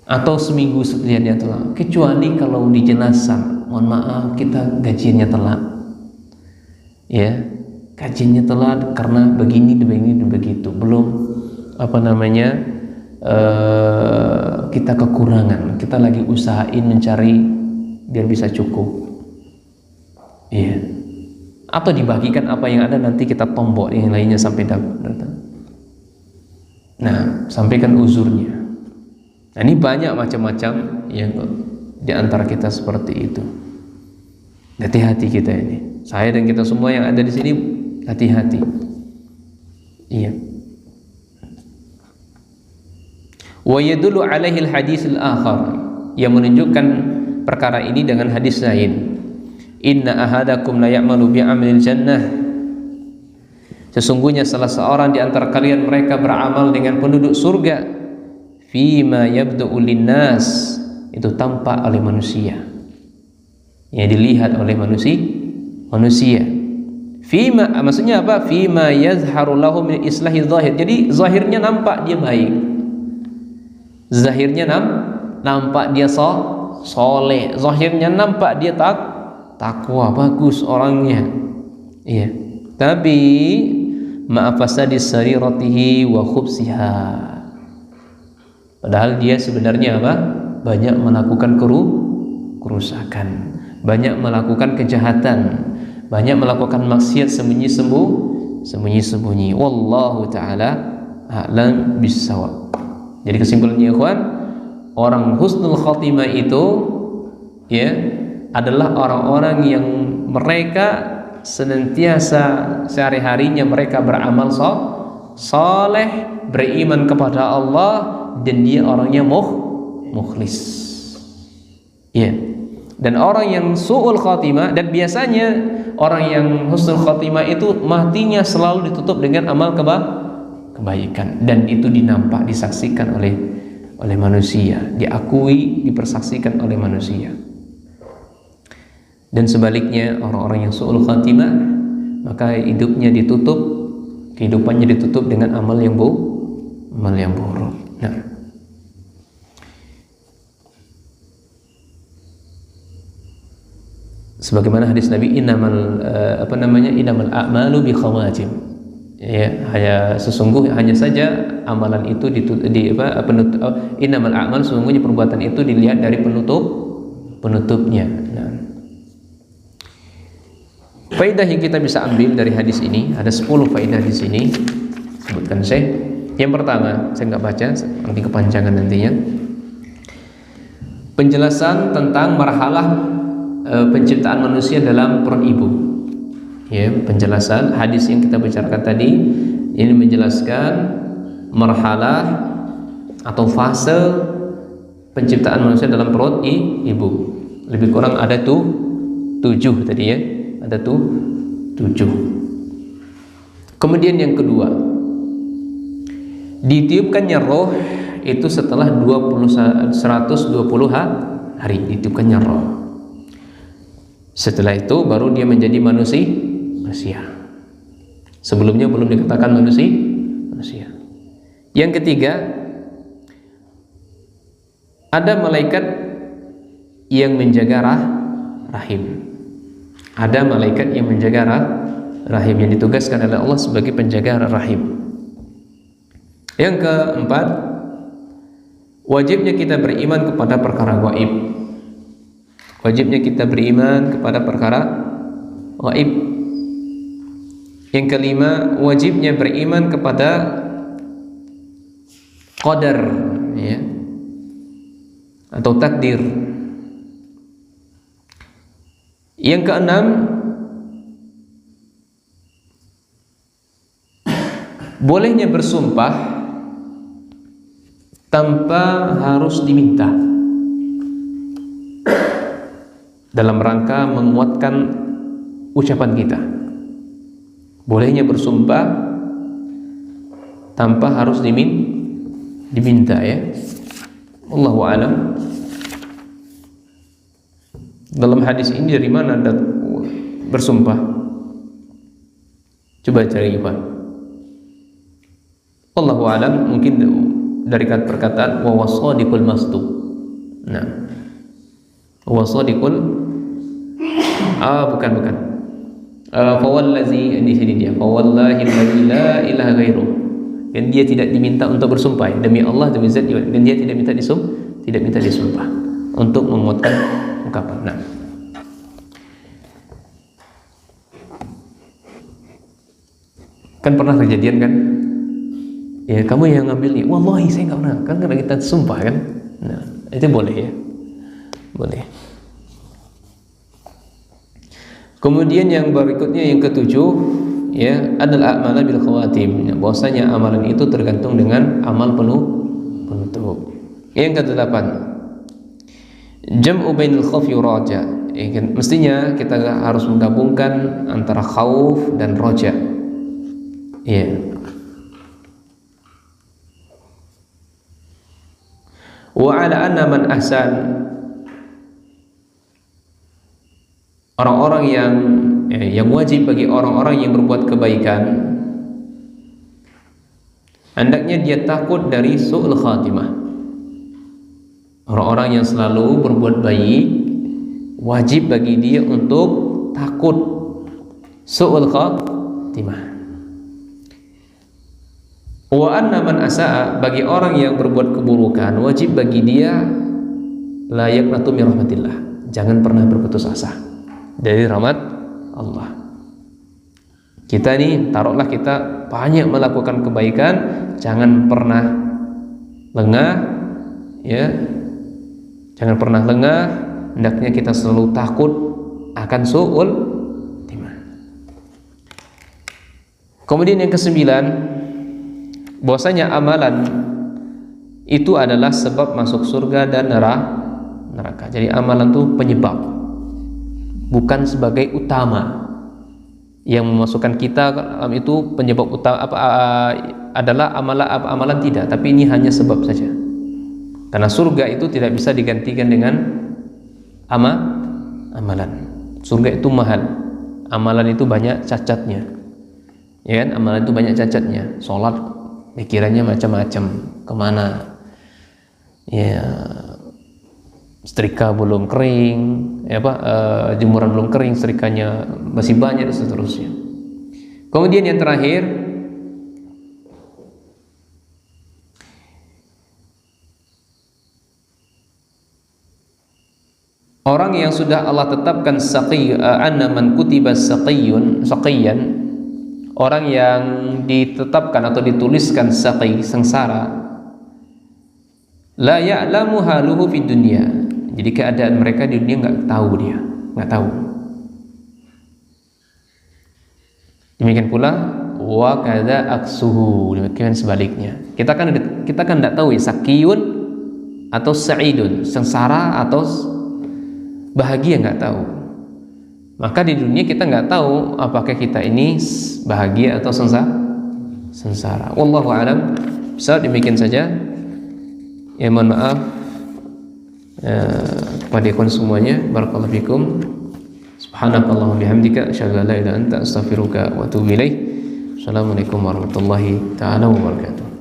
atau seminggu setelahnya telat, kecuali kalau di jenazah, mohon maaf kita gajiannya telat, ya gajiannya telat karena begini dan begitu, belum kita kekurangan, kita lagi usahain mencari biar bisa cukup, ya, atau dibagikan apa yang ada, nanti kita tombok yang lainnya sampai datang. Nah, sampaikan uzurnya. Nah, ini banyak macam-macam yang di antara kita seperti itu. Hati-hati kita ini. Saya dan kita semua yang ada di sini hati-hati. Iya. Wa yadullu alaihi al-hadis al-akhar, yang menunjukkan perkara ini dengan hadis lain. Inna ahadakum la ya'malu bi'amalil jannah. Sesungguhnya salah seorang di antara kalian mereka beramal dengan penduduk surga. Fima yabdu'u linnas, itu tampak oleh manusia, yang dilihat oleh manusia. Fima maksudnya apa? Fima yazharu lahu min islahi zahir. Jadi zahirnya nampak dia baik, zahirnya nampak dia soleh, zahirnya nampak dia takwa, bagus orangnya, iya. Tapi ma'afasadi sariratihi wa khubsiha, padahal dia sebenarnya apa? Banyak melakukan kerusakan, banyak melakukan kejahatan, banyak melakukan maksiat sembunyi-sembunyi. Wallahu ta'ala a'lam bissawab. Jadi kesimpulannya ikhwan, orang husnul khatimah itu ya adalah orang-orang yang mereka senantiasa sehari-harinya mereka beramal soleh, beriman kepada Allah, dan dia orangnya mukhlis. Ya. Dan orang yang su'ul khatimah, dan biasanya orang yang husnul khatimah itu matinya selalu ditutup dengan amal kebaikan, dan itu dinampak, disaksikan oleh manusia, diakui, dipersaksikan oleh manusia. Dan sebaliknya orang-orang yang su'ul khatimah, maka hidupnya ditutup, kehidupannya ditutup dengan amal yang buruk. Nah, sebagaimana hadis Nabi, innamal a'malu bi khawatim, ya, hanya saja amalan itu innamal a'mal, sesungguhnya perbuatan itu dilihat dari penutupnya. Nah, faedah yang kita bisa ambil dari hadis ini ada 10 faedah di sini, sebutkan saya. Yang pertama, saya nggak baca, nanti kepanjangan nantinya. Penjelasan tentang marhalah penciptaan manusia dalam perut ibu. Ya, penjelasan hadis yang kita bicarakan tadi ini menjelaskan marhalah atau fase penciptaan manusia dalam perut ibu. Lebih kurang ada 7 tadi ya. Ada 7. Kemudian yang kedua, ditiupkannya roh itu setelah 120 hari ditiupkannya roh. Setelah itu baru dia menjadi manusia. Sebelumnya belum dikatakan manusia. Yang ketiga, ada malaikat yang menjaga rahim. Ada malaikat yang menjaga rahim, yang ditugaskan oleh Allah sebagai penjaga rahim. Yang keempat, wajibnya kita beriman kepada perkara gaib. Wajibnya kita beriman kepada perkara gaib. Yang kelima, wajibnya beriman kepada qadar, ya, atau takdir. Yang keenam, bolehnya bersumpah tanpa harus diminta, dalam rangka menguatkan ucapan kita. Bolehnya bersumpah tanpa harus diminta, ya. Allahu a'lam. Dalam hadis ini dari mana ada bersumpah? Coba cari, Pak. Allahu a'lam, mungkin dari perkataan wa wasadiqul masduq. Nah, wasadiqul bukan. Fawallazi, di sini dia. Fawallahi la ilaha ghairuh. Dan dia tidak diminta untuk bersumpah, demi Allah, demi zat, dan dia tidak minta disumpah untuk menguatkan ungkapan. Nah, kan pernah kejadian kan, ya kamu yang ngambil nih, wallahi saya nggak pernah, kan karena kita sumpah kan. Nah, itu boleh ya, boleh. Kemudian yang berikutnya, yang ketujuh, ya, adalah amalan bil khawatim. Bahwasanya amalan itu tergantung dengan amal penutup. Yang kedelapan, jam'u bainal khawfi wa raja. Mestinya kita harus menggabungkan antara khauf dan raja. Ya. Wa ala anna man ahsan, orang-orang yang wajib bagi orang-orang yang berbuat kebaikan, hendaknya dia takut dari su'ul khatimah. Orang-orang yang selalu berbuat baik, wajib bagi dia untuk takut su'ul khatimah. Wa anna man asa'a, bagi orang yang berbuat keburukan, wajib bagi dia la yaqnatu min rahmatillah, jangan pernah berputus asa dari rahmat Allah. Kita nih, taruhlah kita banyak melakukan kebaikan, jangan pernah lengah, ya, jangan pernah lengah. Hendaknya kita selalu takut akan su'ul timah. Kemudian yang kesembilan, bahwasanya amalan itu adalah sebab masuk surga dan neraka. Jadi amalan itu penyebab, bukan sebagai utama. Yang memasukkan kita itu penyebab utama adalah amalan tidak, tapi ini hanya sebab saja. Karena surga itu tidak bisa digantikan dengan amalan. Surga itu mahal, amalan itu banyak cacatnya, ya kan? Amalan itu banyak cacatnya. Sholat pikirannya macam-macam, kemana, ya, setrika belum kering, ya jemuran belum kering, setrikanya masih banyak, dan seterusnya. Kemudian yang terakhir, orang yang sudah Allah tetapkan anna man kutiba saqiyan, orang yang ditetapkan atau dituliskan saqi, sengsara, la ya'lamu haluhu fid dunya. Jadi keadaan mereka di dunia nggak tahu. Demikian pula wa kadza aksuhu, demikian sebaliknya. Kita kan nggak tahu ya, sakiyun atau sa'idun, sengsara atau bahagia, nggak tahu. Maka di dunia kita nggak tahu apakah kita ini bahagia atau sengsara. Wallahu a'lam. Demikian saja. Ya, mohon maaf kepada ikhwan semuanya. Barakallahu fikum. Subhanakallahumma bihamdika asyhadu an la ilaha illa anta astaghfiruka wa atubu ilaik. Assalamualaikum warahmatullahi taala wabarakatuh.